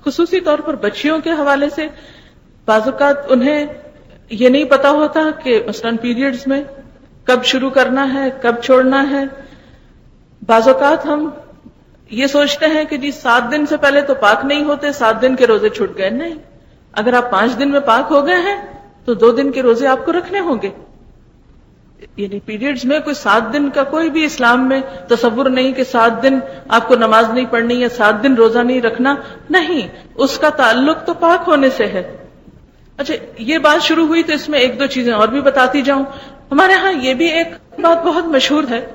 خصوصی طور پر بچیوں کے حوالے سے بعض اوقات انہیں یہ نہیں پتا ہوتا کہ مثلاً پیریڈز میں کب شروع کرنا ہے کب چھوڑنا ہے. بعض اوقات ہم یہ سوچتے ہیں کہ جی 7 دن سے پہلے تو پاک نہیں ہوتے، 7 دن کے روزے چھوٹ گئے. نہیں، اگر آپ 5 دن میں پاک ہو گئے ہیں تو 2 دن کے روزے آپ کو رکھنے ہوں گے. یعنی پیریڈز میں کوئی 7 دن کا کوئی بھی اسلام میں تصور نہیں کہ 7 دن آپ کو نماز نہیں پڑھنی یا 7 دن روزہ نہیں رکھنا. نہیں، اس کا تعلق تو پاک ہونے سے ہے. اچھا، یہ بات شروع ہوئی تو اس میں 1-2 چیزیں اور بھی بتاتی جاؤں. ہمارے ہاں یہ بھی ایک بات بہت مشہور ہے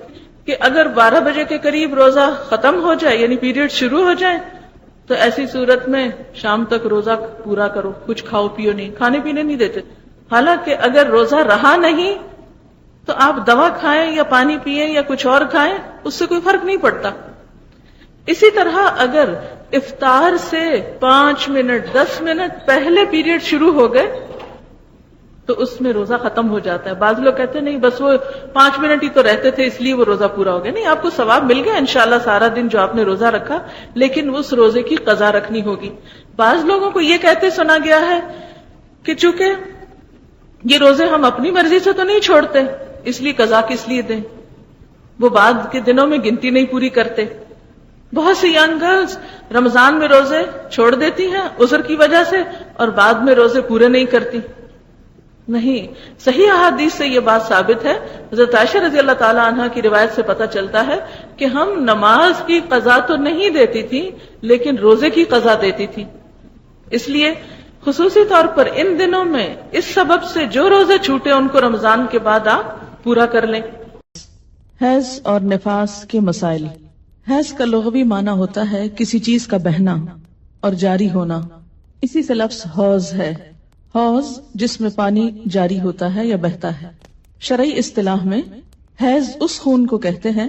کہ اگر 12 بجے کے قریب روزہ ختم ہو جائے یعنی پیریڈ شروع ہو جائے تو ایسی صورت میں شام تک روزہ پورا کرو، کچھ کھاؤ پیو نہیں، کھانے پینے نہیں دیتے. حالانکہ اگر روزہ رہا نہیں تو آپ دوا کھائیں یا پانی پیئیں یا کچھ اور کھائیں، اس سے کوئی فرق نہیں پڑتا. اسی طرح اگر افطار سے 5 منٹ 10 منٹ پہلے پیریڈ شروع ہو گئے تو اس میں روزہ ختم ہو جاتا ہے. بعض لوگ کہتے ہیں نہیں بس وہ 5 منٹ ہی تو رہتے تھے اس لیے وہ روزہ پورا ہو گیا. نہیں، آپ کو ثواب مل گیا انشاءاللہ سارا دن جو آپ نے روزہ رکھا، لیکن اس روزے کی قضا رکھنی ہوگی. بعض لوگوں کو یہ کہتے سنا گیا ہے کہ چونکہ یہ روزے ہم اپنی مرضی سے تو نہیں چھوڑتے اس لیے قضا کس لیے دیں، وہ بعد کے دنوں میں گنتی نہیں پوری کرتے. بہت سی ینگ گرلز رمضان میں روزے چھوڑ دیتی ہیں عذر کی وجہ سے اور بعد میں روزے پورے نہیں کرتی. نہیں، صحیح احادیث سے یہ بات ثابت ہے. حضرت عائشہ رضی اللہ تعالی عنہا کی روایت سے پتہ چلتا ہے کہ ہم نماز کی قضا تو نہیں دیتی تھی لیکن روزے کی قضا دیتی تھی. اس لیے خصوصی طور پر ان دنوں میں اس سبب سے جو روزے چھوٹے ان کو رمضان کے بعد آپ پورا کر لیں. حیض اور نفاس کے مسائل. حیض کا لغوی معنی ہوتا ہے کسی چیز کا بہنا اور جاری ہونا. اسی سے لفظ حوض ہے. حوض جس میں پانی جاری ہوتا ہے یا بہتا ہے. شرعی اصطلاح میں حیض اس خون کو کہتے ہیں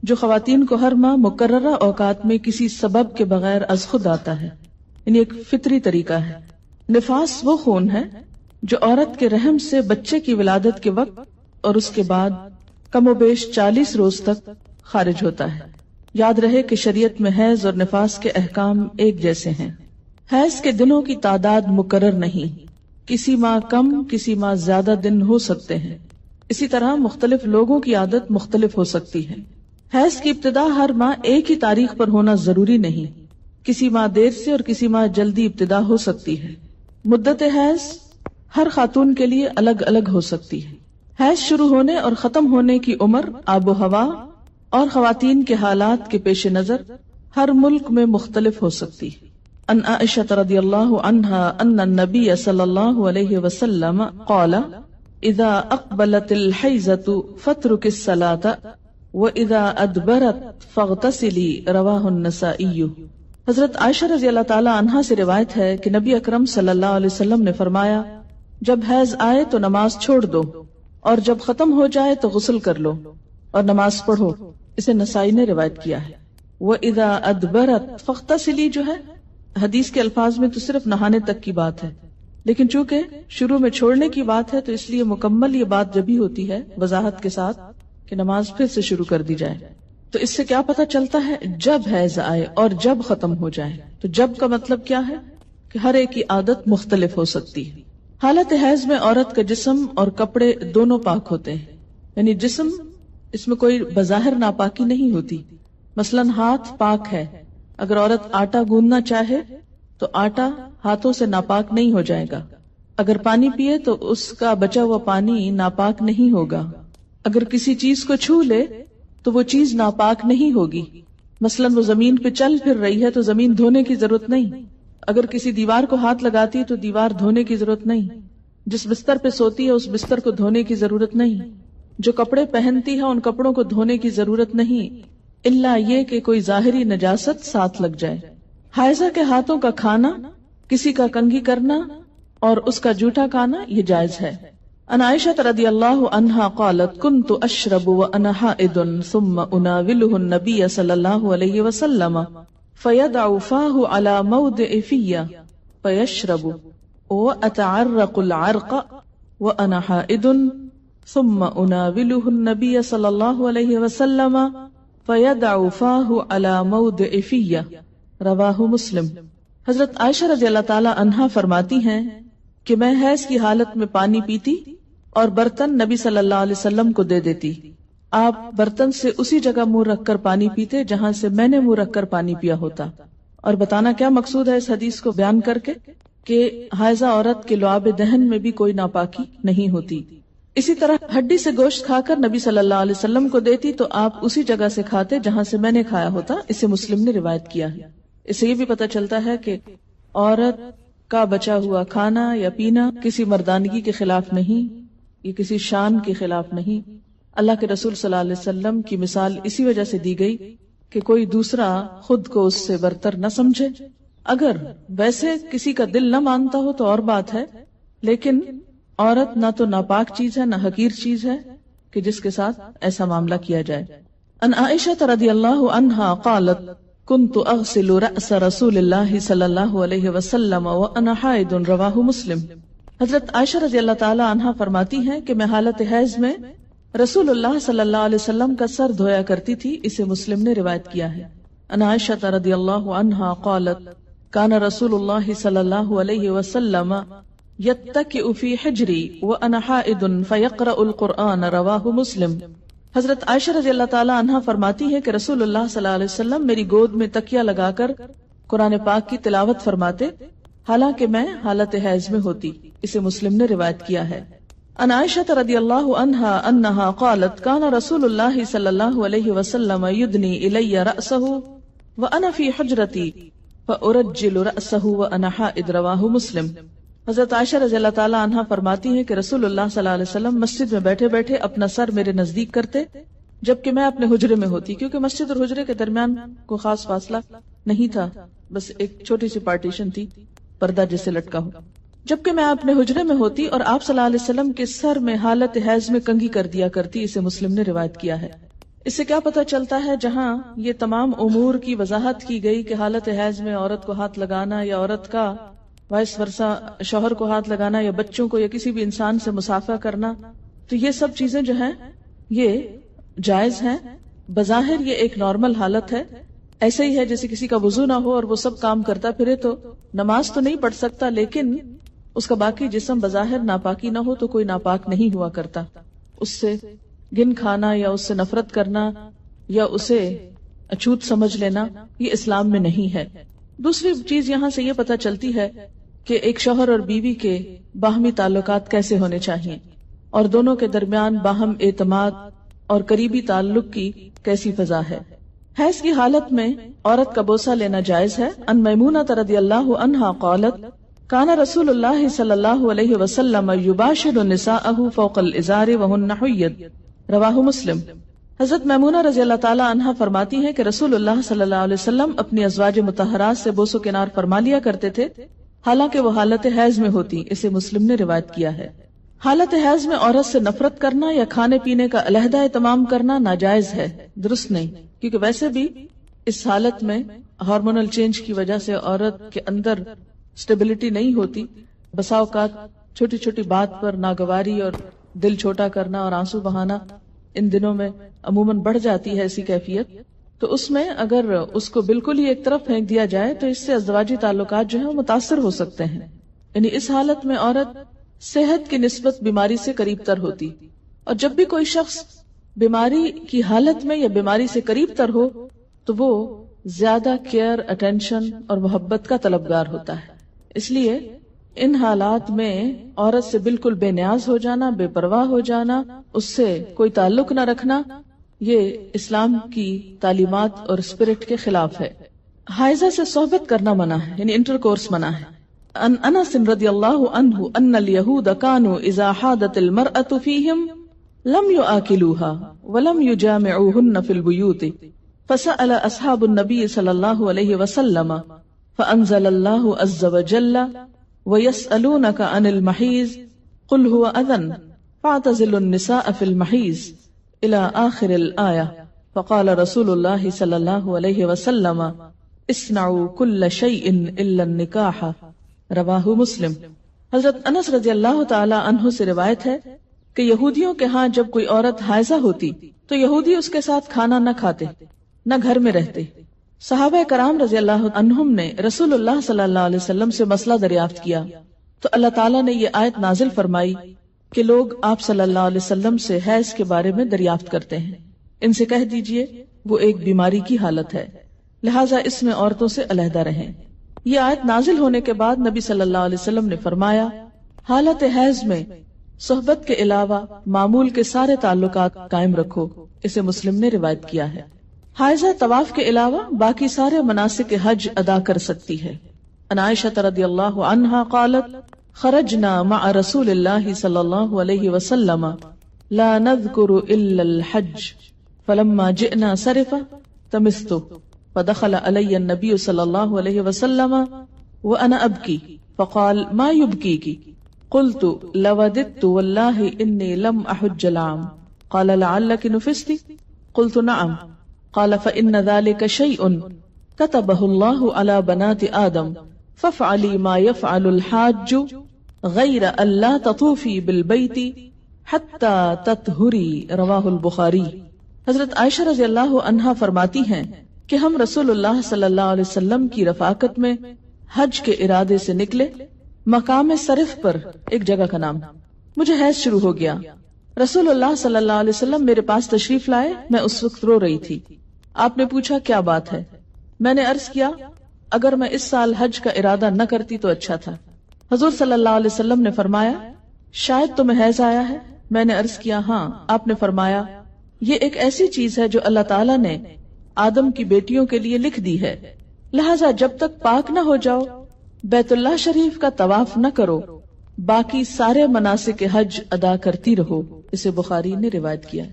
جو خواتین کو ہر ماہ مقررہ اوقات میں کسی سبب کے بغیر از خود آتا ہے، یعنی ایک فطری طریقہ ہے. نفاس وہ خون ہے جو عورت کے رحم سے بچے کی ولادت کے وقت اور اس کے بعد کم و بیش 40 روز تک خارج ہوتا ہے. یاد رہے کہ شریعت میں حیض اور نفاس کے احکام ایک جیسے ہیں. حیض کے دنوں کی تعداد مقرر نہیں، کسی ماہ کم کسی ماہ زیادہ دن ہو سکتے ہیں. اسی طرح مختلف لوگوں کی عادت مختلف ہو سکتی ہے. حیض کی ابتدا ہر ماہ ایک ہی تاریخ پر ہونا ضروری نہیں، کسی ماہ دیر سے اور کسی ماہ جلدی ابتدا ہو سکتی ہے. مدت حیض ہر خاتون کے لیے الگ الگ ہو سکتی ہے. حیض شروع ہونے اور ختم ہونے کی عمر، آب و ہوا اور خواتین کے حالات کے پیش نظر ہر ملک میں مختلف ہو سکتی ہے. ان عائشہ رضی اللہ عنہا ان النبی صلی اللہ علیہ وسلم قال اذا اقبلت الحیضۃ فاترک الصلاۃ واذا ادبرت فاغتسلی. رواہ النسائی. حضرت عائشہ رضی اللہ تعالی عنہا سے روایت ہے کہ نبی اکرم صلی اللہ علیہ وسلم نے فرمایا جب حیض آئے تو نماز چھوڑ دو اور جب ختم ہو جائے تو غسل کر لو اور نماز پڑھو. اسے نسائی نے روایت کیا ہے. وَإِذَا أَدْبَرَتْ فَاغْتَسِلِي جو ہے حدیث کے الفاظ میں تو صرف نہانے تک کی بات ہے، لیکن چونکہ شروع میں چھوڑنے کی بات ہے تو اس لیے مکمل یہ بات جبھی ہوتی ہے وضاحت کے ساتھ کہ نماز پھر سے شروع کر دی جائے. تو اس سے کیا پتہ چلتا ہے؟ جب حیض آئے اور جب ختم ہو جائے. تو جب کا مطلب کیا ہے کہ ہر ایک کی عادت مختلف ہو سکتی ہے. حالت حیض میں عورت کا جسم اور کپڑے دونوں پاک ہوتے ہیں، یعنی جسم اس میں کوئی بظاہر ناپاکی نہیں ہوتی. مثلاً ہاتھ پاک ہے، اگر عورت آٹا گوندنا چاہے تو آٹا ہاتھوں سے ناپاک نہیں ہو جائے گا. اگر پانی پیے تو اس کا بچا ہوا پانی ناپاک نہیں ہوگا. اگر کسی چیز کو چھو لے تو وہ چیز ناپاک نہیں ہوگی. مثلاً وہ زمین پہ چل پھر رہی ہے تو زمین دھونے کی ضرورت نہیں. اگر کسی دیوار کو ہاتھ لگاتی ہے تو دیوار دھونے کی ضرورت نہیں. جس بستر پہ سوتی ہے اس بستر کو دھونے کی ضرورت نہیں. جو کپڑے پہنتی ہے ان کپڑوں کو دھونے کی ضرورت نہیں، الا یہ کہ کوئی ظاہری نجاست ساتھ لگ جائے. حائضہ کے ہاتھوں کا کھانا، کسی کا کنگھی کرنا اور اس کا جوٹا کھانا یہ جائز ہے. ان عائشہ رضی اللہ عنہا قالت كنت اشرب وانا حائض ثم اناوله النبي صلی اللہ علیہ وسلم فيدع فاه على موضع في فيشرب واتعرق العرق وانا حائض ثم اناوله النبي صلی اللہ علیہ وسلم فيدع فاه على موضع في. رواہ مسلم. حضرت عائشہ رضی اللہ تعالی عنہا فرماتی ہیں کہ میں حیض کی حالت میں پانی پیتی اور برتن نبی صلی اللہ علیہ وسلم کو دے دیتی. آپ برتن سے اسی جگہ منہ رکھ کر پانی پیتے جہاں سے میں نے منہ رکھ کر پانی پیا ہوتا. اور بتانا کیا مقصود ہے اس حدیث کو بیان کر کے کہ حائضہ عورت کے لعاب دہن میں بھی کوئی ناپاکی نہیں ہوتی. اسی طرح ہڈی سے گوشت کھا کر نبی صلی اللہ علیہ وسلم کو دیتی تو آپ اسی جگہ سے کھاتے جہاں سے میں نے کھایا ہوتا. اسے مسلم نے روایت کیا ہے. اس سے یہ بھی پتہ چلتا ہے کہ عورت کا بچا ہوا کھانا یا پینا کسی مردانگی کے خلاف نہیں، یہ کسی شان کے خلاف نہیں. اللہ کے رسول صلی اللہ علیہ وسلم کی مثال اسی وجہ سے دی گئی کہ کوئی دوسرا خود کو اس سے برتر نہ سمجھے. اگر ویسے کسی کا دل نہ مانتا ہو تو اور بات ہے، لیکن عورت نہ تو ناپاک چیز ہے نہ حقیر چیز ہے کہ جس کے ساتھ ایسا معاملہ کیا جائے. ان عائشہ رضی اللہ عنہا قالت كنت اغسل رأس رسول اللہ صلی اللہ علیہ وسلم وانا حائض رواہ مسلم. حضرت عائشہ رضی اللہ تعالی عنہا فرماتی ہیں کہ میں حالت حیض میں رسول اللہ صلی اللہ علیہ وسلم کا سر دھویا کرتی تھی. اسے مسلم نے روایت کیا ہے. ان عائشہ رضی اللہ عنہا قالت کان رسول اللہ صلی اللہ علیہ وسلم یتکئ فی حجری وانا حائض فیقرأ القرآن رواہ مسلم. حضرت عائشہ رضی اللہ تعالی عنہا فرماتی ہے کہ رسول اللہ صلی اللہ علیہ وسلم میری گود میں تکیہ لگا کر قرآن پاک کی تلاوت فرماتے حالانکہ میں حالت حیض میں ہوتی. اسے مسلم نے روایت کیا ہے. ان عائشہ رضی اللہ عنہا انہا قالت کان رسول اللہ صلی اللہ علیہ وسلم یدنی الی رأسہ وانا فی حجرتی فارجل رأسہ وانا حائض رواہ مسلم. حضرت عائشہ رضی اللہ تعالی عنہا فرماتی ہیں کہ رسول اللہ صلی اللہ علیہ وسلم مسجد میں بیٹھے بیٹھے اپنا سر میرے نزدیک کرتے جبکہ میں اپنے حجرے میں ہوتی، کیونکہ مسجد اور حجرے کے درمیان کوئی خاص فاصلہ نہیں تھا، بس ایک چھوٹی سی پارٹیشن تھی، پردہ جسے لٹکا ہو. جبکہ میں اپنے حجرے میں ہوتی اور آپ صلی اللہ علیہ وسلم کے سر میں حالت حیض میں کنگھی کر دیا کرتی. اسے مسلم نے روایت کیا ہے. اس سے کیا پتہ چلتا ہے، جہاں یہ تمام امور کی وضاحت کی گئی کہ حالت حیض میں عورت کو ہاتھ لگانا یا عورت کا وائس ورثہ شوہر کو ہاتھ لگانا یا بچوں کو یا کسی بھی انسان سے مصافحہ کرنا، تو یہ سب چیزیں جو ہیں یہ جائز ہیں. بظاہر یہ ایک نارمل حالت ہے، ایسے ہی ہے جیسے کسی کا وضو نہ ہو اور وہ سب کام کرتا پھرے تو نماز تو نہیں پڑھ سکتا، لیکن اس کا باقی جسم بظاہر ناپاکی نہ ہو تو کوئی ناپاک نہیں ہوا کرتا. اس سے گن کھانا یا اس سے نفرت کرنا یا اسے اچھوت سمجھ لینا یہ اسلام میں نہیں ہے. دوسری چیز یہاں سے یہ پتہ چلتی ہے کہ ایک شوہر اور بیوی کے باہمی تعلقات کیسے ہونے چاہیے اور دونوں کے درمیان باہم اعتماد اور قریبی تعلق کی کیسی فضا ہے. حیض کی حالت میں عورت کا بوسہ لینا جائز ہے. ان میمونہ رضی اللہ عنہا قالت کان رسول اللہ صلی اللہ علیہ وسلم یباشر نساءہ فوق الازار وہن حید رواہ مسلم. حضرت میمونہ رضی اللہ تعالی عنہا فرماتی ہیں کہ رسول اللہ صلی اللہ علیہ وسلم اپنی ازواج مطہرات سے بوس و کنار فرما لیا کرتے تھے حالانکہ وہ حالت حیض میں ہوتی. اسے مسلم نے روایت کیا ہے. حالت حیض میں عورت سے نفرت کرنا یا کھانے پینے کا علیحدہ اہتمام کرنا ناجائز ہے، درست نہیں، کیونکہ ویسے بھی اس حالت میں ہارمونل چینج کی وجہ سے عورت کے اندر سٹیبلٹی نہیں ہوتی. بسا اوقات چھوٹی چھوٹی بات پر ناگواری اور دل چھوٹا کرنا اور آنسو بہانا ان دنوں میں عموماً بڑھ جاتی ہے ایسی کیفیت. تو اس میں اگر اس کو بالکل ہی ایک طرف پھینک دیا جائے تو اس سے ازدواجی تعلقات جو ہیں وہ متاثر ہو سکتے ہیں. یعنی اس حالت میں عورت صحت کی نسبت بیماری سے قریب تر ہوتی، اور جب بھی کوئی شخص بیماری کی حالت میں یا بیماری سے قریب تر ہو تو وہ زیادہ کیئر، اٹینشن اور محبت کا طلبگار ہوتا ہے. اس لیے ان حالات میں عورت سے بالکل بے نیاز ہو جانا، بے پرواہ ہو جانا، اس سے کوئی تعلق نہ رکھنا، یہ اسلام کی تعلیمات اور اسپرٹ کے خلاف ہے. حائضہ سے صحبت کرنا منع ہے، یعنی انٹر کورس منع ہے. ان انس رضی اللہ عنہ ان الیہود کانوا اذا حاضت المرأة فیہم لم یآکلوها ولم یجامعوہن فی البیوت فسأل اصحاب النبی صلی اللہ علیہ وسلم فانزل اللہ عز وجل ويسألونك عن المحيض قل هو أذن فاعتزلوا النساء في المحيض إلى آخر الآية. فقال رسول الله صلى الله عليه وسلم اصنعوا كل شيء إلا النكاح رواہ مسلم. حضرت انس رضی اللہ تعالی عنہ سے روایت ہے کہ یہودیوں کے ہاں جب کوئی عورت حائضہ ہوتی تو یہودی اس کے ساتھ کھانا نہ کھاتے، نہ گھر میں رہتے، صحابہ کرام رضی اللہ عنہم نے رسول اللہ صلی اللہ علیہ وسلم سے مسئلہ دریافت کیا تو اللہ تعالیٰ نے یہ آیت نازل فرمائی کہ لوگ آپ صلی اللہ علیہ وسلم سے حیض کے بارے میں دریافت کرتے ہیں، ان سے کہہ دیجئے وہ ایک بیماری کی حالت ہے، لہٰذا اس میں عورتوں سے علیحدہ رہیں۔ یہ آیت نازل ہونے کے بعد نبی صلی اللہ علیہ وسلم نے فرمایا حالت حیض میں صحبت کے علاوہ معمول کے سارے تعلقات قائم رکھو، اسے مسلم نے روایت کیا ہے۔ حائضہ طواف کے علاوہ باقی سارے مناسک حج ادا کر سکتی ہے۔ عن عائشہ رضی اللہ عنہا قالت خرجنا مع رسول اللہ صلی اللہ علیہ وسلم لا نذکر الا الحج فلما جئنا صرف تمست فدخل علی النبی صلی اللہ علیہ وسلم وانا ابکی فقال ما يبكيك قلت لوددت والله انی لم احج العام قال لعلك نفست قلت نعم قال فإن ذلك شيء كتبه الله على بنات آدم فافعلي ما يفعل الحاج غير ألا تطوفي بالبيت حتى تطهري رواہ البخاری۔ حضرت عائشہ رضی اللہ عنہا فرماتی ہیں کہ ہم رسول اللہ صلی اللہ علیہ وسلم کی رفاقت میں حج کے ارادے سے نکلے، مقام صرف پر ایک جگہ کا نام۔ مجھے حیض شروع ہو گیا، رسول اللہ صلی اللہ علیہ وسلم میرے پاس تشریف لائے، میں اس وقت رو رہی تھی۔ آپ نے پوچھا کیا بات ہے؟ میں نے عرض کیا اگر میں اس سال حج کا ارادہ نہ کرتی تو اچھا تھا۔ حضور صلی اللہ علیہ وسلم نے فرمایا شاید تمہیں حیض آیا ہے؟ میں نے عرض کیا ہاں۔ آپ نے فرمایا یہ ایک ایسی چیز ہے جو اللہ تعالیٰ نے آدم کی بیٹیوں کے لیے لکھ دی ہے، لہٰذا جب تک پاک نہ ہو جاؤ بیت اللہ شریف کا طواف نہ کرو، باقی سارے مناسک حج ادا کرتی رہو، اسے بخاری نے روایت کیا۔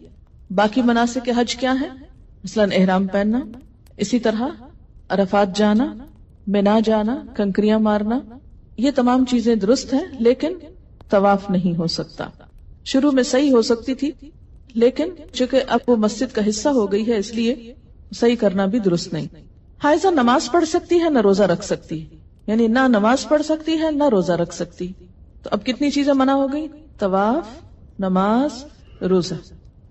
باقی مناسک حج کیا ہیں؟ مثلاً احرام پہننا، اسی طرح عرفات جانا، منا جانا، کنکریاں مارنا، یہ تمام چیزیں درست ہیں، لیکن طواف نہیں ہو سکتا۔ شروع میں صحیح ہو سکتی تھی، لیکن چونکہ اب وہ مسجد کا حصہ ہو گئی ہے اس لیے صحیح کرنا بھی درست نہیں۔ حائضہ نماز پڑھ سکتی ہے نہ روزہ رکھ سکتی، یعنی نہ نماز پڑھ سکتی ہے نہ روزہ رکھ سکتی۔ تو اب کتنی چیزیں منع ہو گئی؟ طواف، نماز، روزہ۔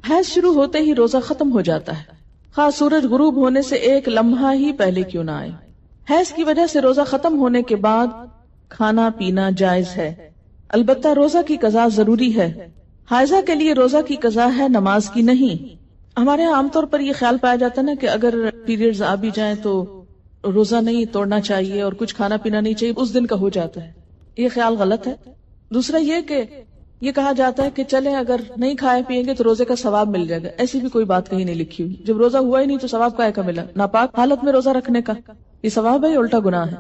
حیض شروع ہوتے ہی روزہ ختم ہو جاتا ہے، خاص سورج غروب ہونے سے ایک لمحہ ہی پہلے کیوں نہ آئے۔ حیض کی وجہ سے روزہ ختم ہونے کے بعد کھانا پینا جائز ہے، البتہ روزہ کی قضا ضروری ہے۔ حائضہ کے لیے روزہ کی قضا ہے، نماز کی نہیں۔ ہمارے یہاں عام طور پر یہ خیال پایا جاتا ہے نا کہ اگر پیریڈز آ بھی جائیں تو روزہ نہیں توڑنا چاہیے اور کچھ کھانا پینا نہیں چاہیے، اس دن کا ہو جاتا ہے۔ یہ خیال غلط ہے۔ دوسرا یہ کہ یہ کہا جاتا ہے کہ چلیں اگر نہیں کھائے پیئیں گے تو روزے کا ثواب مل جائے گا، ایسی بھی کوئی بات کہیں نہیں لکھی ہوئی۔ جب روزہ ہوا ہی نہیں تو ثواب کائے کا ملا؟ ناپاک حالت میں روزہ رکھنے کا یہ ثواب ہے، الٹا گناہ ہے۔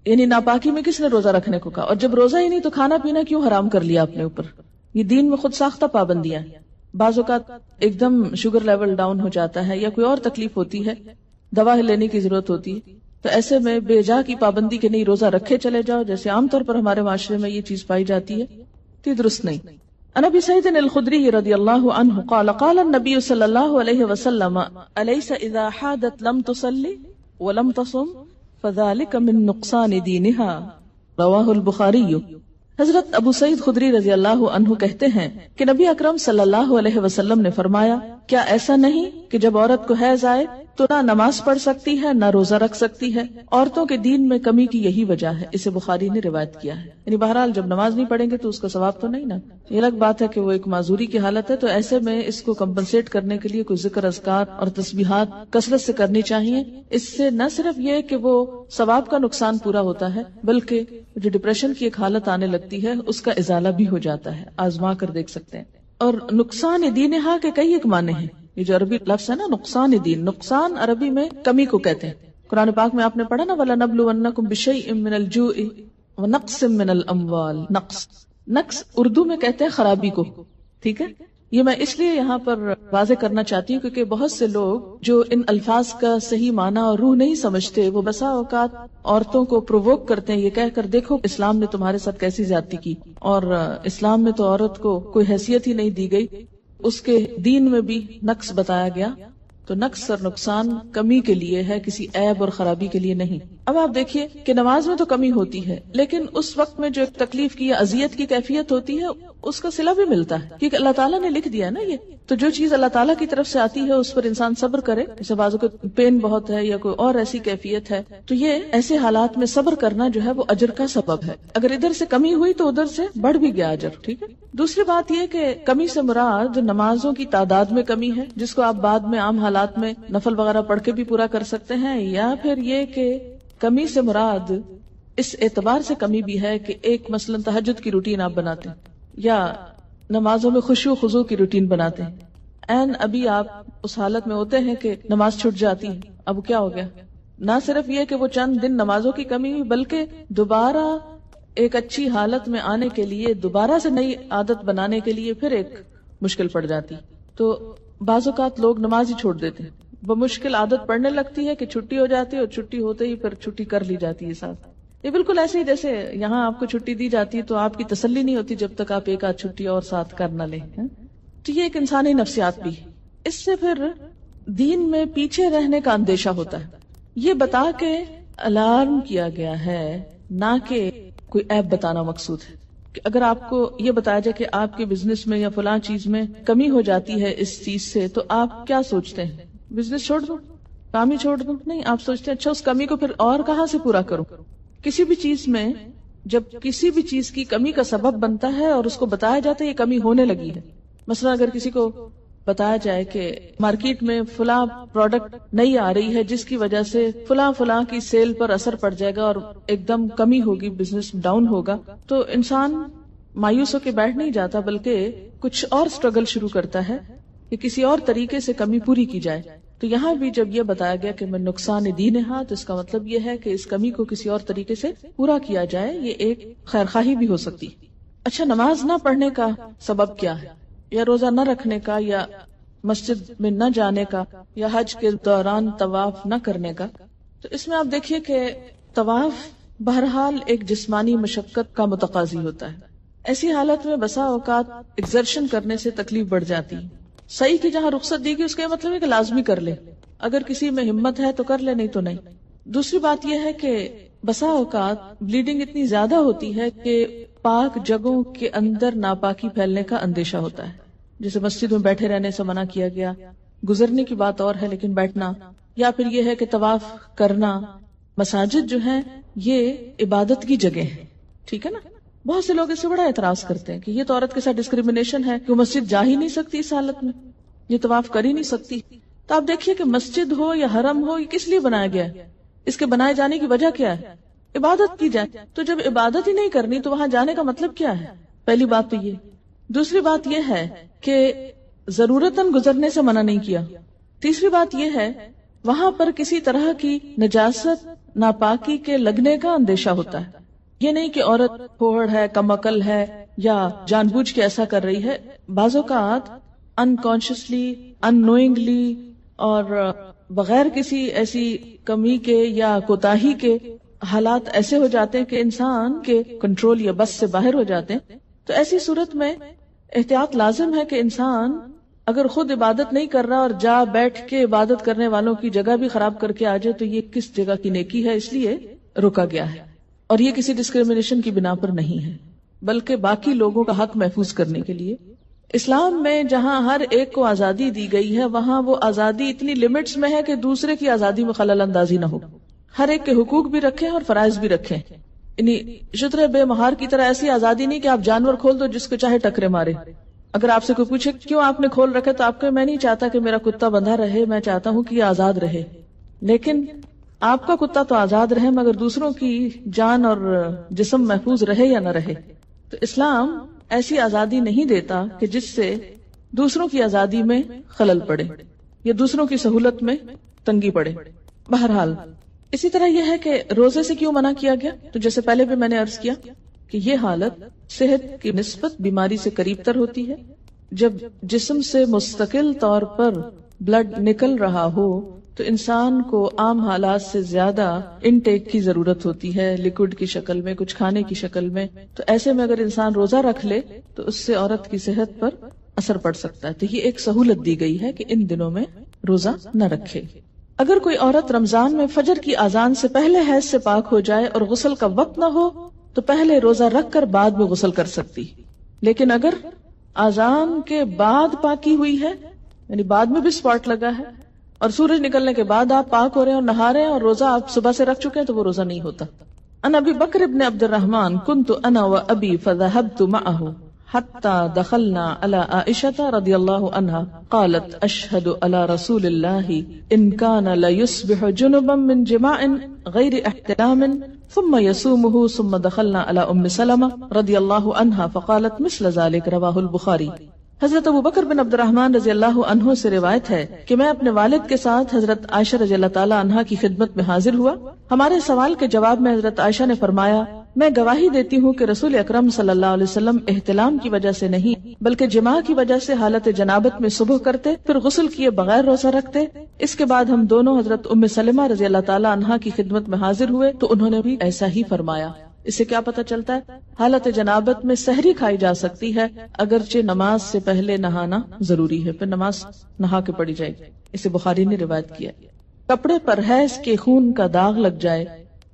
یعنی ناپاکی میں کس نے روزہ رکھنے کو کہا؟ اور جب روزہ ہی نہیں تو کھانا پینا کیوں حرام کر لیا اپنے اوپر؟ یہ دین میں خود ساختہ پابندیاں ہیں۔ بعض اوقات ایک دم شوگر لیول ڈاؤن ہو جاتا ہے یا کوئی اور تکلیف ہوتی ہے، دوا لینے کی ضرورت ہوتی ہے، تو ایسے میں بے جا کی پابندی کے نہیں روزہ رکھے چلے جاؤ، جیسے عام طور پر ہمارے معاشرے میں یہ چیز پائی جاتی ہے، تو یہ درست نہیں۔ عن ابی سعید الخدری رضی اللہ عنہ قال قال النبی صلی اللہ علیہ وسلم الیس اذا حادت لم تصلی ولم تصم فذلك من نقصان دینها رواہ البخاری۔ حضرت ابو سعید خدری رضی اللہ عنہ کہتے ہیں کہ نبی اکرم صلی اللہ علیہ وسلم نے فرمایا کیا ایسا نہیں کہ جب عورت کو حیض آئے تو نہ نماز پڑھ سکتی ہے نہ روزہ رکھ سکتی ہے؟ عورتوں کے دین میں کمی کی یہی وجہ ہے، اسے بخاری نے روایت کیا ہے۔ یعنی بہرحال جب نماز نہیں پڑھیں گے تو اس کا ثواب تو نہیں نا۔ یہ الگ بات ہے کہ وہ ایک معذوری کی حالت ہے، تو ایسے میں اس کو کمپنسیٹ کرنے کے لیے کوئی ذکر اذکار اور تسبیحات کثرت سے کرنی چاہیے۔ اس سے نہ صرف یہ کہ وہ ثواب کا نقصان پورا ہوتا ہے، بلکہ جو ڈپریشن کی ایک حالت آنے لگتی ہے اس کا ازالہ بھی ہو جاتا ہے۔ آزما کر دیکھ سکتے ہیں۔ اور نقصان دینہا کے کئی ایک معنی ہیں۔ یہ جو عربی لفظ ہے نا نقصان دین، نقصان عربی میں کمی کو کہتے ہیں۔ قرآن پاک میں آپ نے پڑھا نا وَلَنَبْلُوَنَّكُمْ بِشَيْءٍ مِّنَ الْجُوعِ وَنَقْصٍ مِّنَ الْأَمْوَالِ۔ نقص اردو میں کہتے ہیں خرابی کو، ٹھیک ہے؟ یہ میں اس لیے یہاں پر واضح کرنا چاہتی ہوں کیونکہ بہت سے لوگ جو ان الفاظ کا صحیح معنی اور روح نہیں سمجھتے، وہ بسا اوقات عورتوں کو پرووک کرتے ہیں یہ کہہ کر دیکھو اسلام نے تمہارے ساتھ کیسی زیادتی کی، اور اسلام میں تو عورت کو کوئی حیثیت ہی نہیں دی گئی، اس کے دین میں بھی نقص بتایا گیا۔ تو نقص اور نقصان کمی کے لیے ہے، کسی عیب اور خرابی کے لیے نہیں۔ اب آپ دیکھیے کہ نماز میں تو کمی ہوتی ہے، لیکن اس وقت میں جو ایک تکلیف کی یا اذیت کی کیفیت ہوتی ہے اس کا صلہ بھی ملتا ہے، کیونکہ اللہ تعالیٰ نے لکھ دیا نا یہ۔ تو جو چیز اللہ تعالیٰ کی طرف سے آتی ہے اس پر انسان صبر کرے، جیسے بعضوں کو پین بہت ہے یا کوئی اور ایسی کیفیت ہے، تو یہ ایسے حالات میں صبر کرنا جو ہے وہ اجر کا سبب ہے۔ اگر ادھر سے کمی ہوئی تو ادھر سے بڑھ بھی گیا اجر، ٹھیک ہے۔ دوسری بات یہ کہ کمی سے مراد نمازوں کی تعداد میں کمی ہے، جس کو آپ بعد میں عام حالات میں نفل وغیرہ پڑھ کے بھی پورا کر سکتے ہیں، یا پھر یہ کہ کمی سے مراد اس اعتبار سے کمی بھی ہے کہ ایک مثلا تہجد کی روٹین آپ بناتے ہیں یا نمازوں میں خشوع و خضوع کی روٹین بناتے ہیں، ابھی آپ اس حالت میں ہوتے ہیں کہ نماز چھوٹ جاتی ہے، اب کیا ہو گیا؟ نہ صرف یہ کہ وہ چند دن نمازوں کی کمی ہوئی، بلکہ دوبارہ ایک اچھی حالت میں آنے کے لیے، دوبارہ سے نئی عادت بنانے کے لیے پھر ایک مشکل پڑ جاتی۔ تو بعض اوقات لوگ نماز ہی چھوڑ دیتے ہیں، بمشکل عادت پڑنے لگتی ہے کہ چھٹی ہو جاتی ہے، اور چھٹی ہوتے ہی پھر چھٹی کر لی جاتی ہے ساتھ۔ یہ بالکل ایسے ہی جیسے یہاں آپ کو چھٹی دی جاتی ہے تو آپ کی تسلی نہیں ہوتی جب تک آپ ایک آدھ چھٹی اور ساتھ کر نہ لیں۔ تو یہ ایک انسانی نفسیات بھی ہے۔ اس سے پھر دین میں پیچھے رہنے کا اندیشہ ہوتا ہے۔ یہ بتا کے الارم کیا گیا ہے، نہ کہ کوئی عیب بتانا مقصود ہے۔ کہ اگر آپ کو یہ بتایا جائے کہ آپ کے بزنس میں یا فلاں چیز میں کمی ہو جاتی ہے اس چیز سے، تو آپ کیا سوچتے ہیں؟ بزنس چھوڑ دوں، کام ہی چھوڑ دوں؟ نہیں، آپ سوچتے ہیں اچھا اس کمی کو پھر اور کہاں سے پورا کروں۔ کسی بھی چیز میں جب کسی بھی چیز کی کمی کا سبب بنتا ہے اور اس کو بتایا جاتا ہے یہ کمی ہونے لگی ہے، مثلا اگر کسی کو بتایا جائے کہ مارکیٹ میں فلاں پروڈکٹ نہیں آ رہی ہے جس کی وجہ سے فلاں کی سیل پر اثر پڑ جائے گا اور ایک دم کمی ہوگی، بزنس ڈاؤن ہوگا، تو انسان مایوس ہو کے بیٹھ نہیں جاتا، بلکہ کچھ اور سٹرگل شروع کرتا ہے کہ کسی اور طریقے سے کمی پوری کی جائے۔ تو یہاں بھی جب یہ بتایا گیا کہ میں نقصان دین ہے، تو اس کا مطلب یہ ہے کہ اس کمی کو کسی اور طریقے سے پورا کیا جائے، یہ ایک خیرخواہی بھی ہو سکتی۔ اچھا، نماز نہ پڑھنے کا سبب کیا ہے، یا روزہ نہ رکھنے کا، یا مسجد میں نہ جانے کا، یا حج کے دوران طواف نہ کرنے کا؟ تو اس میں آپ دیکھیے کہ طواف بہرحال ایک جسمانی مشقت کا متقاضی ہوتا ہے۔ ایسی حالت میں بسا اوقات ایکسرشن کرنے سے تکلیف بڑھ جاتی ہے۔ صحیح کی جہاں رخصت دی گئی اس کا مطلب ہے کہ لازمی کر لے، اگر کسی میں ہمت ہے تو کر لے، نہیں تو نہیں۔ دوسری بات یہ ہے کہ بسا اوقات بلیڈنگ اتنی زیادہ ہوتی ہے کہ پاک جگہوں کے اندر ناپاکی پھیلنے کا اندیشہ ہوتا ہے، جیسے مسجد میں بیٹھے رہنے سے منع کیا گیا، گزرنے کی بات اور ہے لیکن بیٹھنا، یا پھر یہ ہے کہ طواف کرنا۔ مساجد جو ہیں یہ عبادت کی جگہ ہے، ٹھیک ہے نا۔ بہت سے لوگ اس سے بڑا اعتراض کرتے ہیں کہ یہ تو عورت کے ساتھ ڈسکریمنیشن ہے کہ وہ مسجد جا ہی نہیں سکتی اس حالت میں، یہ طواف کر ہی نہیں سکتی۔ تو آپ دیکھیے کہ مسجد ہو یا حرم ہو، یہ کس لیے بنایا گیا ہے؟ اس کے بنائے جانے کی وجہ کیا ہے؟ عبادت کی جائے۔ تو جب عبادت ہی نہیں کرنی تو وہاں جانے کا مطلب کیا ہے؟ پہلی بات تو یہ۔ دوسری بات یہ ہے کہ ضرورتاً گزرنے سے منع نہیں کیا۔ تیسری بات یہ ہے وہاں پر کسی طرح کی نجاست ناپاکی کے لگنے کا اندیشہ ہوتا ہے۔ یہ نہیں کہ عورت پھوڑ ہے، کم عقل ہے، یا جان بوجھ کے ایسا کر رہی ہے۔ بعض اوقات انکانشیسلی، ان نوئنگلی اور بغیر کسی ایسی کمی کے یا کوتاہی کے حالات ایسے ہو جاتے ہیں کہ انسان کے کنٹرول یا بس سے باہر ہو جاتے ہیں۔ تو ایسی صورت میں احتیاط لازم ہے کہ انسان اگر خود عبادت نہیں کر رہا اور جا بیٹھ کے عبادت کرنے والوں کی جگہ بھی خراب کر کے آ جائے تو یہ کس جگہ کی نیکی ہے، اس لیے روکا گیا ہے۔ اور یہ کسی ڈسکریمنیشن کی بنا پر نہیں ہے، بلکہ باقی لوگوں کا حق محفوظ کرنے کے لیے۔ اسلام میں جہاں ہر ایک کو آزادی دی گئی ہے وہاں وہ آزادی اتنی لمٹس میں ہے کہ دوسرے کی آزادی میں خلل اندازی نہ ہو۔ ہر ایک کے حقوق بھی رکھیں اور فرائض بھی رکھیں، یعنی شتر بے مہار کی طرح ایسی آزادی نہیں کہ آپ جانور کھول دو جس کو چاہے ٹکرے مارے۔ اگر آپ سے کوئی پوچھے کیوں آپ نے کھول رکھے تو آپ کو میں نہیں چاہتا کہ میرا کتا بندھا رہے، میں چاہتا ہوں کہ یہ آزاد رہے۔ لیکن آپ کا کتا تو آزاد رہے مگر دوسروں کی جان اور جسم محفوظ رہے یا نہ رہے۔ تو اسلام ایسی آزادی نہیں دیتا کہ جس سے دوسروں کی آزادی میں خلل پڑے یا دوسروں کی سہولت میں تنگی پڑے۔ بہرحال اسی طرح یہ ہے کہ روزے سے کیوں منع کیا گیا؟ تو جیسے پہلے بھی میں نے عرض کیا کہ یہ حالت صحت کی نسبت بیماری سے قریب تر ہوتی ہے۔ جب جسم سے مستقل طور پر بلڈ نکل رہا ہو تو انسان کو عام حالات سے زیادہ انٹیک کی ضرورت ہوتی ہے، لیکوڈ کی شکل میں، کچھ کھانے کی شکل میں۔ تو ایسے میں اگر انسان روزہ رکھ لے تو اس سے عورت کی صحت پر اثر پڑ سکتا ہے۔ تو یہ ایک سہولت دی گئی ہے کہ ان دنوں میں روزہ نہ رکھے۔ اگر کوئی عورت رمضان میں فجر کی اذان سے پہلے حیض سے پاک ہو جائے اور غسل کا وقت نہ ہو تو پہلے روزہ رکھ کر بعد میں غسل کر سکتی، لیکن اگر اذان کے بعد پاکی ہوئی ہے، یعنی بعد میں بھی سپاٹ لگا ہے اور سورج نکلنے کے بعد آپ پاک ہو رہے ہیں اور نہا رہے ہیں اور روزہ آپ صبح سے رکھ چکے ہیں، تو وہ روزہ نہیں ہوتا۔ ان ابی بکر ابن عبد الرحمن كنت انا وابی فذهبت معه حتى دخلنا على عائشة رضي الله عنها قالت اشهد على رسول الله ان كان ليصبح جنبا من جماع غير احتلام ثم يصومه ثم دخلنا على ام سلمة رضي الله عنها فقالت مثل ذلك رواه البخاري۔ حضرت ابو بکر بن عبد الرحمن رضی اللہ عنہ سے روایت ہے کہ میں اپنے والد کے ساتھ حضرت عائشہ رضی اللہ تعالی عنہا کی خدمت میں حاضر ہوا۔ ہمارے سوال کے جواب میں حضرت عائشہ نے فرمایا، میں گواہی دیتی ہوں کہ رسول اکرم صلی اللہ علیہ وسلم احتلام کی وجہ سے نہیں بلکہ جماع کی وجہ سے حالت جنابت میں صبح کرتے، پھر غسل کیے بغیر روزہ رکھتے۔ اس کے بعد ہم دونوں حضرت ام سلمہ رضی اللہ تعالی عنہا کی خدمت میں حاضر ہوئے تو انہوں نے بھی ایسا ہی فرمایا۔ اس سے کیا پتہ چلتا ہے؟ حالت جنابت میں سحری کھائی جا سکتی ہے، اگرچہ نماز سے پہلے نہانا ضروری ہے، پھر نماز نہا کے پڑھی جائے گی۔ اسے بخاری نے روایت کیا۔ کپڑے پر حیض کے خون کا داغ لگ جائے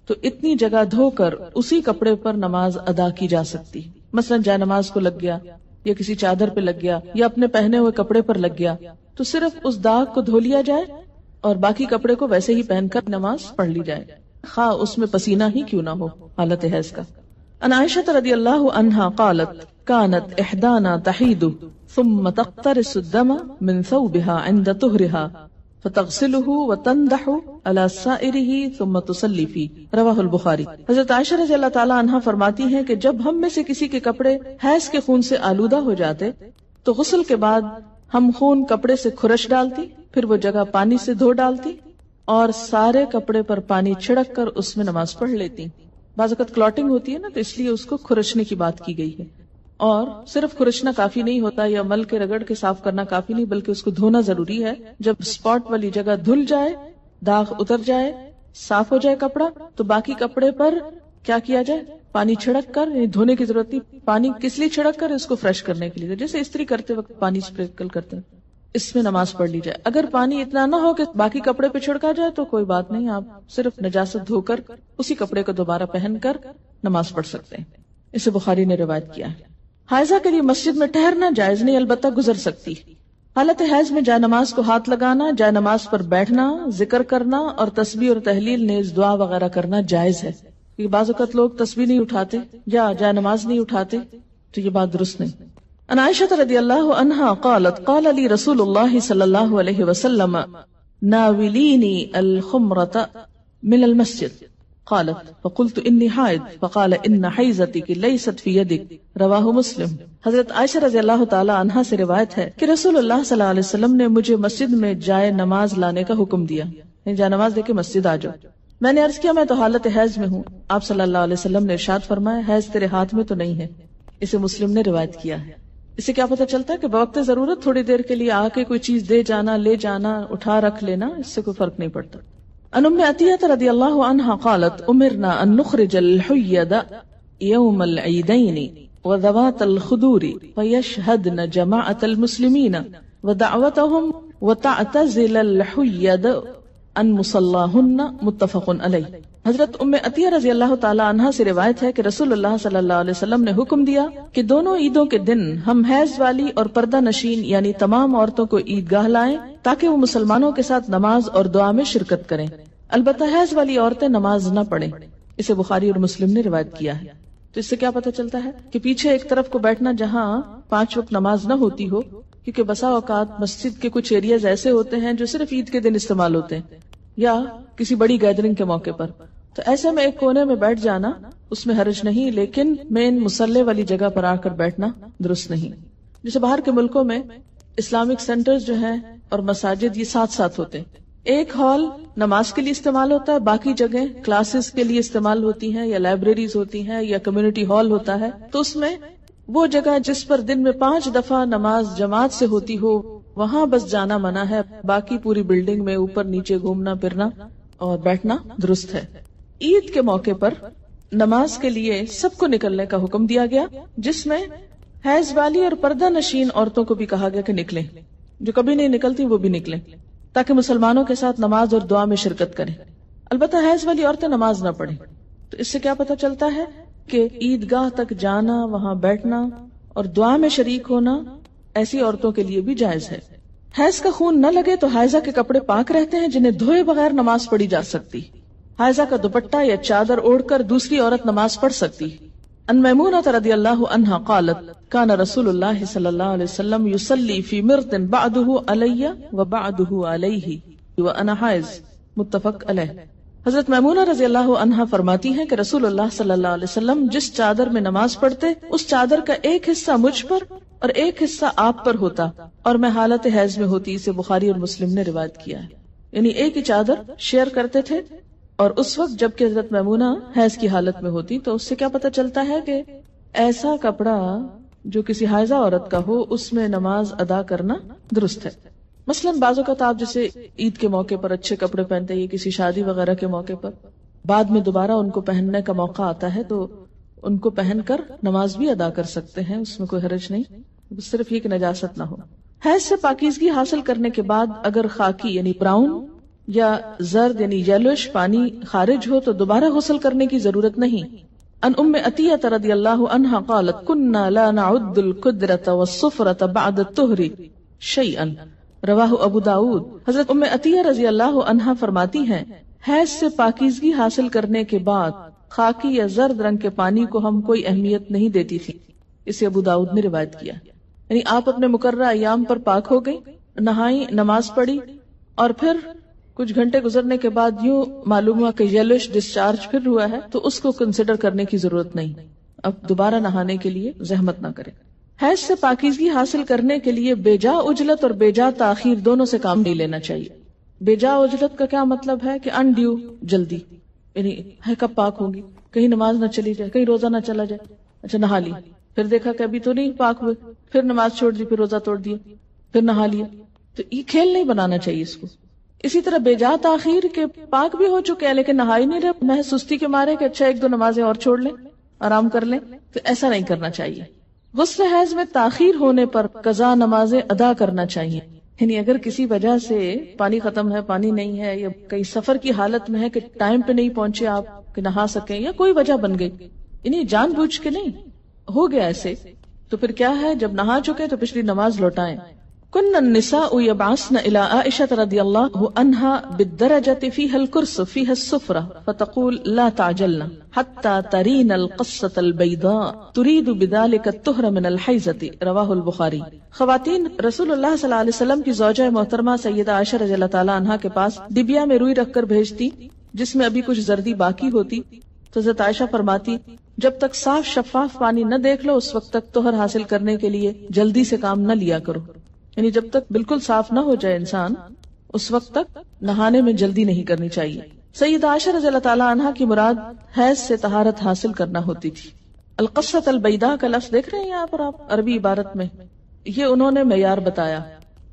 تو اتنی جگہ دھو کر اسی کپڑے پر نماز ادا کی جا سکتی، مثلا جائے نماز کو لگ گیا یا کسی چادر پہ لگ گیا یا اپنے پہنے ہوئے کپڑے پر لگ گیا تو صرف اس داغ کو دھو لیا جائے اور باقی کپڑے کو ویسے ہی پہن کر نماز پڑھ لی جائے، خواہ اس میں پسینہ ہی کیوں نہ ہو حالت حیض کا۔ ان عائشہ رضی اللہ عنہا قالت كانت احدانا تحید ثم تقترس الدم من ثوبها عند طهرها فتغسله وتندح على سائره ثم تصلي فيه رواہ البخاری۔ حضرت عائشہ رضی اللہ تعالی عنہا فرماتی ہیں کہ جب ہم میں سے کسی کے کپڑے حیض کے خون سے آلودہ ہو جاتے تو غسل کے بعد ہم خون کپڑے سے کھرچ ڈالتی، پھر وہ جگہ پانی سے دھو ڈالتی اور سارے کپڑے پر پانی چھڑک کر اس میں نماز پڑھ لیتی۔ بعض اوقات کلاٹنگ ہوتی ہے نا، تو اس لیے اس کو کھرچنے کی بات کی گئی ہے، اور صرف کھرچنا کافی نہیں ہوتا یا مل کے رگڑ کے صاف کرنا کافی نہیں بلکہ اس کو دھونا ضروری ہے۔ جب سپاٹ والی جگہ دھل جائے، داغ اتر جائے، صاف ہو جائے کپڑا، تو باقی کپڑے پر کیا کیا جائے؟ پانی چھڑک کر، یعنی دھونے کی ضرورت نہیں، پانی کس لیے چھڑک کر؟ اس کو فریش کرنے کے لیے، جیسے استری کرتے وقت پانی اسپرینکل کرتے ہیں، اس میں نماز پڑھ لی جائے۔ اگر پانی اتنا نہ ہو کہ باقی کپڑے پہ چھڑکا جائے تو کوئی بات نہیں، آپ صرف نجاست دھو کر اسی کپڑے کو دوبارہ پہن کر نماز پڑھ سکتے ہیں۔ اسے بخاری نے روایت کیا ہے۔ حائضہ کے لیے مسجد میں ٹھہرنا جائز نہیں، البتہ گزر سکتی۔ حالت حیض میں جائے نماز کو ہاتھ لگانا، جائے نماز پر بیٹھنا، ذکر کرنا اور تسبیح اور تحلیل نیز دعا وغیرہ کرنا جائز ہے۔ یہ بعض اوقات لوگ تسبیح نہیں اٹھاتے یا جائے نماز نہیں اٹھاتے، تو یہ بات درست نہیں۔ ان عائشہ رضی اللہ عنہا قالت قال لی رسول اللہ صلی اللہ علیہ وسلم ناولینی الخمرۃ من المسجد قالت فقلت انی حائض فقال ان حیضتک لیست فی یدک رواہ مسلم۔ حضرت عائشہ رضی اللہ تعالی عنہا سے روایت ہے کہ رسول اللہ صلی اللہ علیہ وسلم نے مجھے مسجد میں جائے نماز لانے کا حکم دیا، یعنی جائے نماز دے کے مسجد آ جاؤ۔ میں نے عرض کیا میں تو حالت حیض میں ہوں۔ آپ صلی اللہ علیہ وسلم نے ارشاد فرمایا حیض تیرے ہاتھ میں تو نہیں ہے۔ اسے مسلم نے روایت کیا ہے۔ اسے کیا پتہ چلتا ہے کہ بوقت ضرورت تھوڑی دیر کے لیے آ کے کوئی چیز دے جانا، لے جانا، اٹھا رکھ لینا، اس سے کوئی فرق نہیں پڑتا۔ ان ام عطیہ رضی اللہ عنہا قالت امرنا ان نخرج الحید یوم العیدین وذوات الخدور فیشہدن جماعت المسلمین ودعوتهم وتعتزل الحید ان مصلاہن متفق علیہ۔ حضرت ام عطیہ رضی اللہ تعالی عنہا سے روایت ہے کہ رسول اللہ صلی اللہ علیہ وسلم نے حکم دیا کہ دونوں عیدوں کے دن ہم حیض والی اور پردہ نشین یعنی تمام عورتوں کو عیدگاہ لائیں تاکہ وہ مسلمانوں کے ساتھ نماز اور دعا میں شرکت کریں، البتہ حیض والی عورتیں نماز نہ پڑھیں۔ اسے بخاری اور مسلم نے روایت کیا ہے۔ تو اس سے کیا پتہ چلتا ہے کہ پیچھے ایک طرف کو بیٹھنا جہاں 5 وقت نماز نہ ہوتی ہو، کیونکہ بسا اوقات مسجد کے کچھ ایریاز ایسے ہوتے ہیں جو صرف عید کے دن استعمال ہوتے ہیں یا کسی بڑی گیدرنگ کے موقع پر، تو ایسے میں ایک کونے میں بیٹھ جانا اس میں حرج نہیں، لیکن مین مصلی والی جگہ پر آ کر بیٹھنا درست نہیں۔ جیسے باہر کے ملکوں میں اسلامک سینٹرز جو ہیں اور مساجد یہ ساتھ ساتھ ہوتے ہیں، ایک ہال نماز کے لیے استعمال ہوتا ہے، باقی جگہ کلاسز کے لیے استعمال ہوتی ہیں یا لائبریریز ہوتی ہیں یا کمیونٹی ہال ہوتا ہے، تو اس میں وہ جگہ جس پر دن میں 5 دفعہ نماز جماعت سے ہوتی ہو وہاں بس جانا منع ہے، باقی پوری بلڈنگ میں اوپر نیچے گھومنا پھرنا اور بیٹھنا درست ہے۔ عید کے موقع پر نماز کے لیے سب کو نکلنے کا حکم دیا گیا، جس میں حیض والی اور پردہ نشین عورتوں کو بھی کہا گیا کہ نکلیں، جو کبھی نہیں نکلتی وہ بھی نکلیں تاکہ مسلمانوں کے ساتھ نماز اور دعا میں شرکت کریں. البتہ حیض والی عورتیں نماز نہ پڑھیں. تو اس سے کیا پتہ چلتا ہے کہ عیدگاہ تک جانا، وہاں بیٹھنا اور دعا میں شریک ہونا ایسی عورتوں کے لیے بھی جائز ہے. حیض کا خون نہ لگے تو حائضہ کے کپڑے پاک رہتے ہیں جنہیں دھوئے بغیر نماز پڑھی جا سکتی. حائضہ کا دوپٹہ یا چادر اوڑھ کر دوسری عورت نماز پڑھ سکتی. ان میمونہ رضی اللہ عنہا قالت کان رسول اللہ صلی اللہ علیہ وسلم یصلی فی مرط بعدہ علی و بعدہ علیہ وانا حائض، متفق علیہ. حضرت میمونہ رضی اللہ عنہا فرماتی ہیں کہ رسول اللہ صلی اللہ علیہ وسلم جس چادر میں نماز پڑھتے اس چادر کا ایک حصہ مجھ پر اور ایک حصہ آپ پر ہوتا اور میں حالت حیض میں ہوتی. اسے بخاری اور مسلم نے روایت کیا ہے. یعنی ایک ہی چادر شیئر کرتے تھے اور اس وقت جب کہ حضرت میمونہ حیض کی حالت میں ہوتی. تو اس سے کیا پتہ چلتا ہے کہ ایسا کپڑا جو کسی حائضہ عورت کا ہو اس میں نماز ادا کرنا درست ہے. مثلاً بعض اوقات آپ جیسے عید کے موقع پر اچھے کپڑے پہنتے ہیں، کسی شادی وغیرہ کے موقع پر بعد میں دوبارہ ان کو پہننے کا موقع آتا ہے تو ان کو پہن کر نماز بھی ادا کر سکتے ہیں، اس میں کوئی حرج نہیں، صرف یہ کہ نجاست نہ ہو. حیض سے پاکیزگی حاصل کرنے کے بعد اگر خاکی یعنی براؤن یا زرد یعنی یلوش پانی خارج ہو تو دوبارہ غسل کرنے کی ضرورت نہیں. ان ام عطیہ رضی اللہ عنہا قالت کننا لا نعد القدرۃ والصفرۃ بعد الطہر شیئا، رواہ ابو داود. حضرت ام عطیہ رضی اللہ عنہا فرماتی ہیں حیض سے پاکیزگی حاصل کرنے کے بعد خاکی یا زرد رنگ کے پانی کو ہم کوئی اہمیت نہیں دیتی تھی. اسے ابو داود نے روایت کیا. یعنی آپ اپنے مقررہ ایام پر پاک ہو گئی، نہائی، نماز پڑھی اور پھر کچھ گھنٹے گزرنے کے بعد یوں معلوم ہوا کہ یلوش ڈسچارج پھر ہوا ہے تو اس کو کنسیڈر کرنے کی ضرورت نہیں. اب دوبارہ نہانے کے لیے زحمت نہ کریں. حیض سے پاکیزگی حاصل کرنے کے لیے بے جا عجلت اور بے جا تاخیر دونوں سے کام نہیں لینا چاہیے. بے جا عجلت کا کیا مطلب ہے کہ انڈیو جلدی، یعنی ہے کب پاک ہوگی، کہیں نماز نہ چلی جائے، کہیں روزہ نہ چلا جائے، اچھا نہا لی، پھر دیکھا کہ ابھی تو نہیں پاک ہوئے، پھر نماز چھوڑ دی، پھر روزہ توڑ دیا، پھر نہا لیا. تو یہ کھیل نہیں بنانا چاہیے اس کو. اسی طرح بے جا تاخیر کے پاک بھی ہو چکے ہیں لیکن نہائی نہیں رہے، محض سستی کے مارے کہ اچھا ایک دو نمازیں اور چھوڑ لیں، آرام کر لیں، تو ایسا نہیں کرنا چاہیے. غسل حیض میں تاخیر ہونے پر قضا نمازیں ادا کرنا چاہیے. یعنی اگر کسی وجہ سے پانی ختم ہے، پانی نہیں ہے، یا کئی سفر کی حالت میں ہے کہ ٹائم پہ نہیں پہنچے آپ کہ نہا سکیں، یا کوئی وجہ بن گئی، یعنی جان بوجھ کے نہیں ہو گیا ایسے، تو پھر کیا ہے جب نہا چکے تو پچھلی نماز لوٹائیں. کن النساء یبعثن الی عائشہ رضی اللہ عنہا بالدرجۃ فیہا الکرس فیہا السفرہ فتقول لا تعجلن حتی ترین القصۃ البیضاء ترید بذلک الطہر من الحیضۃ، رواہ البخاری. خواتین رسول اللہ صلی اللہ علیہ وسلم کی زوجہ محترمہ سیدہ عائشہ رضی اللہ تعالی عنہا کے پاس ڈبیا میں روئی رکھ کر بھیجتی جس میں ابھی کچھ زردی باقی ہوتی. تو حضرت عائشہ فرماتی جب تک صاف شفاف پانی نہ دیکھ لو اس وقت تک طہر حاصل کرنے کے لیے جلدی سے کام نہ لیا کرو. یعنی جب تک بالکل صاف نہ ہو جائے انسان اس وقت تک نہانے میں جلدی نہیں کرنی چاہیے. سیدہ عائشہ رضی اللہ تعالی عنہا کی مراد حیض سے طہارت حاصل کرنا ہوتی تھی. القصۃ البیضاء کا لفظ دیکھ رہے ہیں یہاں پر آپ عربی عبارت میں، یہ انہوں نے معیار بتایا،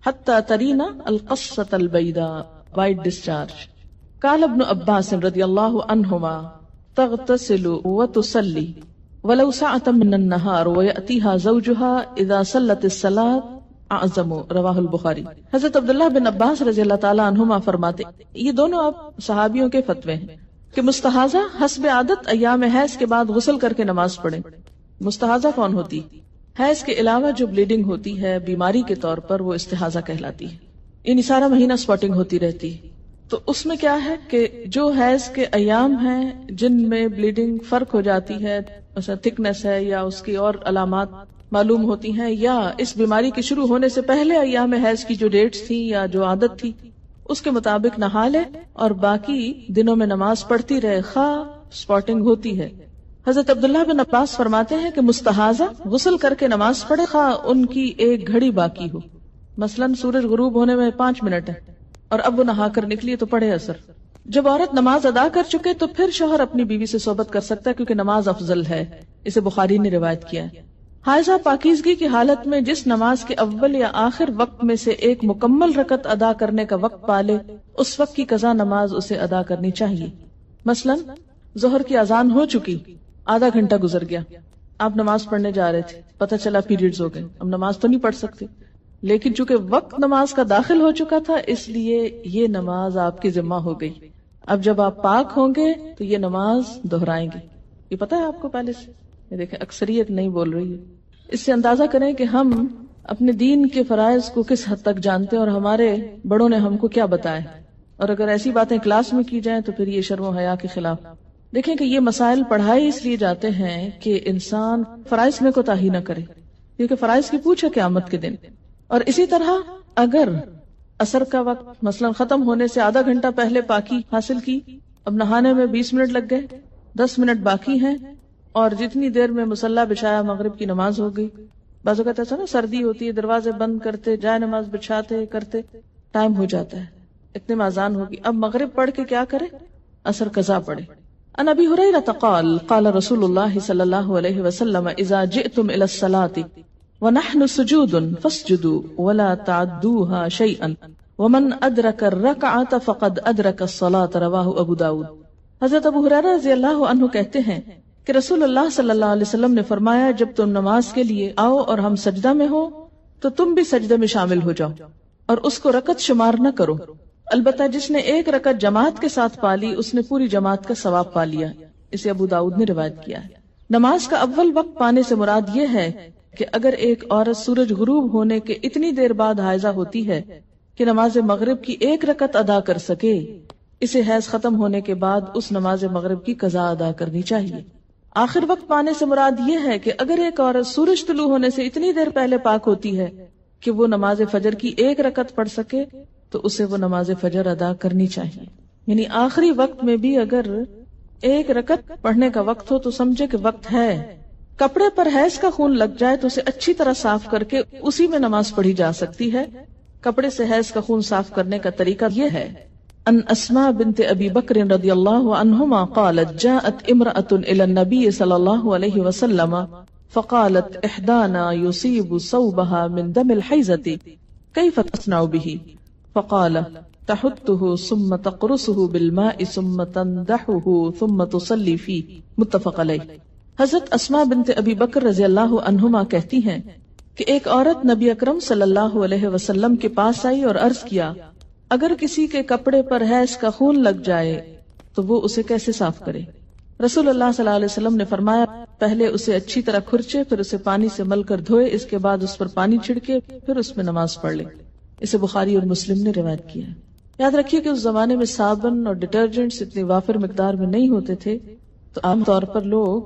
حتی ترینا القصۃ البیضاء، وائٹ ڈسچارج. قال ابن عباس رضی اللہ عنہما تغتسل وتصلی ولو ساعة من النهار ويأتيها زوجها اذا صلت الصلاة اعظم، رواہ البخاری. حضرت عبداللہ بن عباس رضی اللہ تعالی عنہما فرماتے، یہ دونوں اب صحابیوں کے فتوے ہیں کہ مستحاضہ حسب عادت ایام حیض کے بعد غسل کر کے نماز پڑھے. مستحاضہ کون ہوتی؟ حیض کے علاوہ جو بلیڈنگ ہوتی ہے بیماری کے طور پر وہ استحاضہ کہلاتی ہے. یعنی سارا مہینہ سپاٹنگ ہوتی رہتی ہے. تو اس میں کیا ہے کہ جو حیض کے ایام ہیں جن میں بلیڈنگ فرق ہو جاتی ہے، مثلا تھکنس ہے یا اس کی اور علامات معلوم ہوتی ہیں، یا اس بیماری کے شروع ہونے سے پہلے ایام حیض کی جو ڈیٹس تھی یا جو عادت تھی اس کے مطابق نہا لے اور باقی دنوں میں نماز پڑھتی رہے خواہ سپاٹنگ ہوتی ہے. حضرت عبداللہ بن عباس فرماتے ہیں کہ مستحاضہ غسل کر کے نماز پڑھے خواہ ان کی ایک گھڑی باقی ہو، مثلاً سورج غروب ہونے میں 5 منٹ ہے اور اب وہ نہا کر نکلی تو پڑھے اثر. جب عورت نماز ادا کر چکے تو پھر شوہر اپنی بیوی سے صحبت کر سکتا ہے کیونکہ نماز افضل ہے. اسے بخاری نے روایت کیا ہے. حائضہ پاکیزگی کی حالت میں جس نماز کے اول یا آخر وقت میں سے ایک مکمل رکعت ادا کرنے کا وقت پالے اس وقت کی قضا نماز اسے ادا کرنی چاہیے. مثلاً ظہر کی اذان ہو چکی، آدھا گھنٹہ گزر گیا، آپ نماز پڑھنے جا رہے تھے، پتہ چلا پیریڈز ہو گئے، اب نماز تو نہیں پڑھ سکتے، لیکن چونکہ وقت نماز کا داخل ہو چکا تھا اس لیے یہ نماز آپ کی ذمہ ہو گئی. اب جب آپ پاک ہوں گے تو یہ نماز دہرائیں گے. یہ پتا ہے آپ کو پہلے سے؟ یہ دیکھیں اکثریت نہیں بول رہی ہے. اس سے اندازہ کریں کہ ہم اپنے دین کے فرائض کو کس حد تک جانتے ہیں اور ہمارے بڑوں نے ہم کو کیا بتایا. اور اگر ایسی باتیں کلاس میں کی جائیں تو پھر یہ شرم و حیا کے خلاف. دیکھیں کہ یہ مسائل پڑھائے اس لیے جاتے ہیں کہ انسان فرائض میں کوتاہی نہ کرے، کیونکہ فرائض کی پوچھ ہے قیامت کے دن. اور اسی طرح اگر عصر کا وقت مثلا ختم ہونے سے آدھا گھنٹہ پہلے پاکی حاصل کی، اب نہانے میں 20 منٹ لگ گئے، 10 منٹ باقی ہیں، اور جتنی دیر میں مصلی بچھایا مغرب کی نماز ہو گئی. بعض اوقات ایسا نا سردی ہوتی ہے، دروازے بند کرتے جائے نماز بچھاتے کرتے ٹائم ہو جاتا ہے، اتنے میں اذان ہوگی. اب مغرب پڑھ کے کیا کرے؟ عصر قضا پڑھے. عن ابی ہریرہ قال قال رسول اللہ صلی اللہ علیہ وسلم اذا جئتم الى الصلاة ونحن سجود فاسجدوا ولا تعدوها شيئا ومن ادرک الرکعة فقد ادرک الصلاة. رواہ ابو داود. حضرت ابو ہریرہ رضی اللہ عنہ کہتے ہیں کہ رسول اللہ صلی اللہ علیہ وسلم نے فرمایا جب تم نماز کے لیے آؤ اور ہم سجدہ میں ہو تو تم بھی سجدے میں شامل ہو جاؤ اور اس کو رکعت شمار نہ کرو. البتہ جس نے ایک رکعت جماعت کے ساتھ پالی اس نے پوری جماعت کا ثواب پا لیا. اسے ابو داؤد نے روایت کیا ہے. نماز کا اول وقت پانے سے مراد یہ ہے کہ اگر ایک عورت سورج غروب ہونے کے اتنی دیر بعد حائضہ ہوتی ہے کہ نماز مغرب کی ایک رکعت ادا کر سکے، اسے حیض ختم ہونے کے بعد اس نماز مغرب کی قضا ادا کرنی چاہیے. آخر وقت پانے سے مراد یہ ہے کہ اگر ایک عورت سورج طلوع ہونے سے اتنی دیر پہلے پاک ہوتی ہے کہ وہ نماز فجر کی ایک رکعت پڑھ سکے تو اسے وہ نماز فجر ادا کرنی چاہیے. یعنی آخری وقت میں بھی اگر ایک رکعت پڑھنے کا وقت ہو تو سمجھے کہ وقت ہے. کپڑے پر حیض کا خون لگ جائے تو اسے اچھی طرح صاف کر کے اسی میں نماز پڑھی جا سکتی ہے. کپڑے سے حیض کا خون صاف کرنے کا طریقہ یہ ہے. ان اسماء بنت ابی بکر رضی اللہ عنہما قالت جاءت امرأة الى النبي صلی اللہ علیہ وسلم فقالت احدانا يصيب صوبها من دم الحيضة كيف تصنع به فقال تحته ثم تقرصه بالماء ثم تندحه ثم تصلي فيه. متفق علیہ. حضرت اسماء بنت ابی بکر رضی اللہ عنہما کہتی ہیں کہ ایک عورت نبی اکرم صلی اللہ علیہ وسلم کے پاس آئی اور عرض کیا اگر کسی کے کپڑے پر حیض کا خون لگ جائے تو وہ اسے کیسے صاف کرے؟ رسول اللہ صلی اللہ علیہ وسلم نے فرمایا پہلے اسے اچھی طرح کھرچے، پھر اسے پانی سے مل کر دھوئے، اس کے بعد اس پر پانی چھڑکے، پھر اس میں نماز پڑھ لے. اسے بخاری اور مسلم نے روایت کیا ہے. یاد رکھیے کہ اس زمانے میں صابن اور ڈٹرجنٹس اتنی وافر مقدار میں نہیں ہوتے تھے، تو عام طور پر لوگ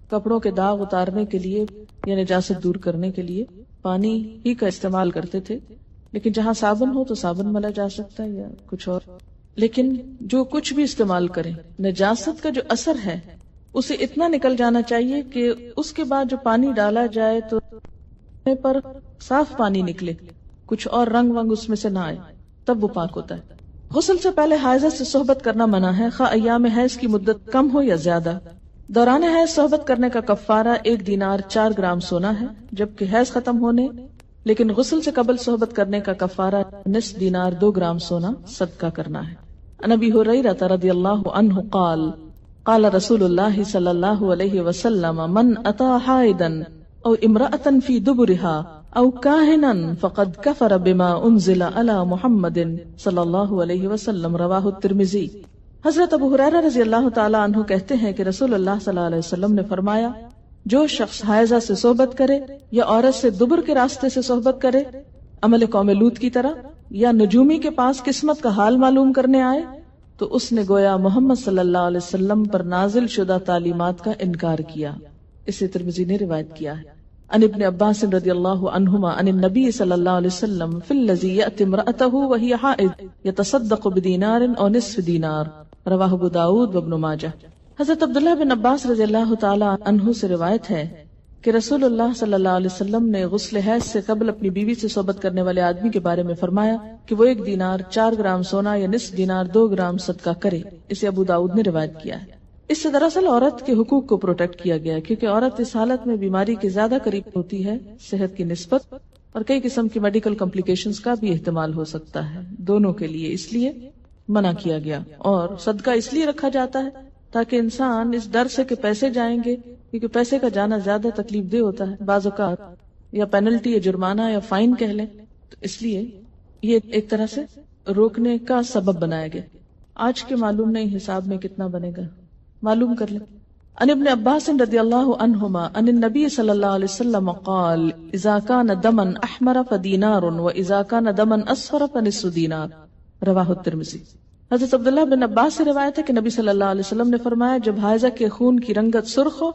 کپڑوں کے داغ اتارنے کے لیے یا نجاست دور کرنے کے لیے پانی ہی کا استعمال کرتے تھے. لیکن جہاں صابن ہو تو صابن ملا جا سکتا ہے یا کچھ اور. لیکن جو کچھ بھی استعمال کریں، نجاست کا جو اثر ہے اسے اتنا نکل جانا چاہیے کہ اس کے بعد جو پانی ڈالا جائے تو پر صاف پانی نکلے، کچھ اور رنگ ونگ اس میں سے نہ آئے، تب وہ پاک ہوتا ہے. غسل سے پہلے حائضہ سے صحبت کرنا منع ہے، خواہ ایام حیض کی مدت کم ہو یا زیادہ. دوران حیض صحبت کرنے کا کفارہ 1 دینار 4 گرام سونا ہے، جبکہ حیض ختم ہونے لیکن غسل سے قبل صحبت کرنے کا کفارہ نصف دینار 2 گرام سونا صدقہ کرنا ہے. عن ابی ہریرہ رضی اللہ عنہ قال قال رسول اللہ صلی اللہ علیہ وسلم من اتی حائضا او امرأة فی دبرها او کاہنا فقد کفر بما انزل علی محمد صلی اللہ علیہ وسلم. رواہ الترمذی. حضرت ابو ہریرہ رضی اللہ تعالی عنہ کہتے ہیں کہ رسول اللہ صلی اللہ علیہ وسلم نے فرمایا جو شخص حائضہ سے صحبت کرے یا عورت سے دبر کے راستے سے صحبت کرے عمل قوم لوط کی طرح، یا نجومی کے پاس قسمت کا حال معلوم کرنے آئے تو اس نے گویا محمد صلی اللہ علیہ وسلم پر نازل شدہ تعلیمات کا انکار کیا. اسے ترمذی نے روایت کیا ہے. عن ابن عباس رضی اللہ عنہما عن النبی صلی اللہ علیہ وسلم فی الذی یأتی امرأته وہی حائض یتصدق بدینار او نصف دینار. رواہ ابو داؤد وابن ماجہ. حضرت عبداللہ بن عباس رضی اللہ تعالی عنہ سے روایت ہے کہ رسول اللہ صلی اللہ علیہ وسلم نے غسل حیض سے قبل اپنی بیوی سے صحبت کرنے والے آدمی کے بارے میں فرمایا کہ وہ 1 دینار 4 گرام سونا یا نصف دینار 2 گرام صدقہ کرے. اسے ابو داؤد نے روایت کیا ہے. اس سے دراصل عورت کے حقوق کو پروٹیکٹ کیا گیا کیونکہ عورت اس حالت میں بیماری کے زیادہ قریب ہوتی ہے صحت کی نسبت، اور کئی قسم کی میڈیکل کمپلیکیشنز کا بھی احتمال ہو سکتا ہے دونوں کے لیے، اس لیے منع کیا گیا. اور صدقہ اس لیے رکھا جاتا ہے تاکہ انسان اس ڈر سے کہ پیسے جائیں گے، کیونکہ پیسے کا جانا زیادہ تکلیف دہ ہوتا ہے، بعض اوقات یا پینلٹی یا جرمانہ یا فائن کہہ لیں، تو اس لیے یہ ایک طرح سے روکنے کا سبب بنایا گیا. آج کے معلوم نہیں حساب میں کتنا بنے گا، معلوم کر لیں. عن ابن عباس رضی اللہ عنہما عن النبی صلی اللہ علیہ وسلم قال اذا كان دما احمر فدینار واذا كان دما اصفر فنصف دینار. رواہ الترمذی. حضرت عبداللہ بن عباس سے روایت ہے کہ نبی صلی اللہ علیہ وسلم نے فرمایا جب حائضہ کے خون کی رنگت سرخ ہو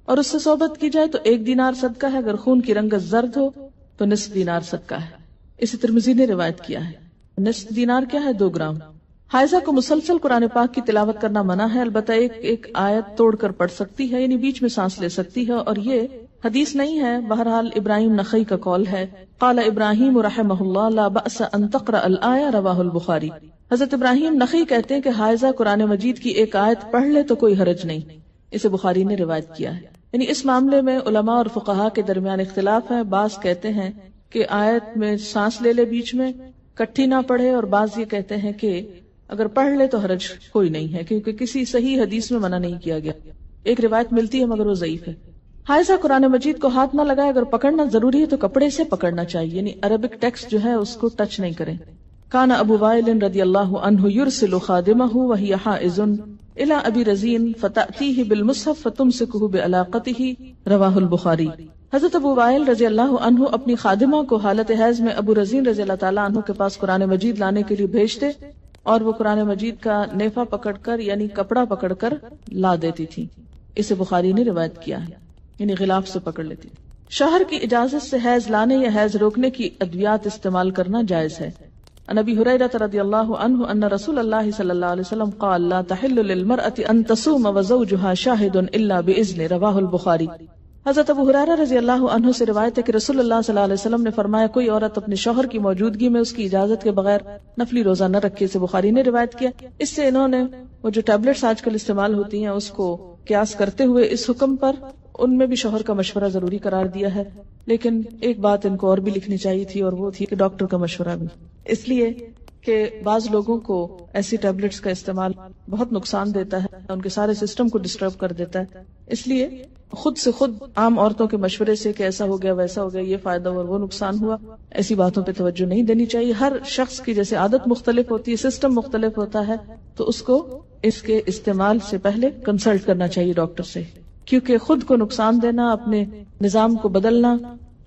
اور اس سے صحبت کی جائے تو 1 دینار صدقہ ہے، اگر خون کی رنگت زرد ہو تو نصف دینار صدقہ ہے. اسے ترمذی نے روایت کیا ہے. نصف دینار کیا ہے؟ 2 گرام. حائضہ کو مسلسل قرآن پاک کی تلاوت کرنا منع ہے، البتہ ایک آیت توڑ کر پڑھ سکتی ہے، یعنی بیچ میں سانس لے سکتی ہے، اور یہ حدیث نہیں ہے. بہرحال ابراہیم نخعی کا قول ہے. قال ابراہیم رحمہ اللہ لا بأس ان تقرأ الآیہ رواہ البخاری. حضرت ابراہیم نخعی کہتے ہیں کہ حائضہ قرآن مجید کی ایک آیت پڑھ لے تو کوئی حرج نہیں. اسے بخاری نے روایت کیا ہے. یعنی اس معاملے میں علماء اور فقہاء کے درمیان اختلاف ہے. بعض کہتے ہیں کہ آیت میں سانس لے بیچ میں، کٹھی نہ پڑھے، اور بعض یہ کہتے ہیں کہ اگر پڑھ لے تو حرج کوئی نہیں ہے، کیونکہ کسی صحیح حدیث میں منع نہیں کیا گیا. ایک روایت ملتی ہے مگر وہ ضعیف ہے. حائضہ قرآن مجید کو ہاتھ نہ لگائے، اگر پکڑنا ضروری ہے تو کپڑے سے پکڑنا چاہیے، یعنی عربک ٹیکسٹ جو ہے اس کو ٹچ نہیں کریں. کان ابو وائل رضی اللہ عنہ یرسل خادمہ وہی حائض الی ابی رزین فتأتیہ بالمصحف فتمسکہ بعلاقتہ. رواہ البخاری. حضرت ابو وائل رضی اللہ عنہ اپنی خادمہ کو حالت حیض میں ابو رزین رضی اللہ تعالیٰ عنہ کے پاس قرآن مجید لانے کے لیے بھیجتے اور وہ قرآن مجید کا نیفا پکڑ کر یعنی کپڑا پکڑ کر لا دیتی تھی. اسے بخاری نے روایت کیا ہے، یعنی غلاف سے پکڑ لیتی. شوہر کی اجازت سے حیض لانے یا حیض روکنے کی ادویات استعمال کرنا جائز ہے. عن ابی ہریرہ رضی اللہ عنہ ان رسول اللہ صلی اللہ علیہ وسلم قال لا تحل للمرأة ان تصوم وزوجها شاهد الا باذن. رواہ البخاری. حضرت ابو ہریرہ رضی اللہ عنہ سے روایت ہے کہ رسول اللہ صلی اللہ علیہ وسلم نے فرمایا کوئی عورت اپنے شوہر کی موجودگی میں اس کی اجازت کے بغیر نفلی روزہ نہ رکھے. سے بخاری نے روایت کیا. اس سے انہوں نے وہ جو ٹیبلٹس آج کل استعمال ہوتی ہیں اس کو قیاس کرتے ہوئے اس حکم پر ان میں بھی شوہر کا مشورہ ضروری قرار دیا ہے. لیکن ایک بات ان کو اور بھی لکھنی چاہیے تھی، اور وہ تھی کہ ڈاکٹر کا مشورہ بھی، اس لیے کہ بعض لوگوں کو ایسی ٹیبلٹس کا استعمال بہت نقصان دیتا ہے، ان کے سارے سسٹم کو ڈسٹرب کر دیتا ہے. اس لیے خود سے خود عام عورتوں کے مشورے سے کہ ایسا ہو گیا ویسا ہو گیا، یہ فائدہ اور وہ نقصان ہوا، ایسی باتوں پہ توجہ نہیں دینی چاہیے. ہر شخص کی جیسے عادت مختلف ہوتی ہے، سسٹم مختلف ہوتا ہے، تو اس کو اس کے استعمال سے پہلے کنسلٹ کرنا چاہیے ڈاکٹر سے، کیونکہ خود کو نقصان دینا، اپنے نظام کو بدلنا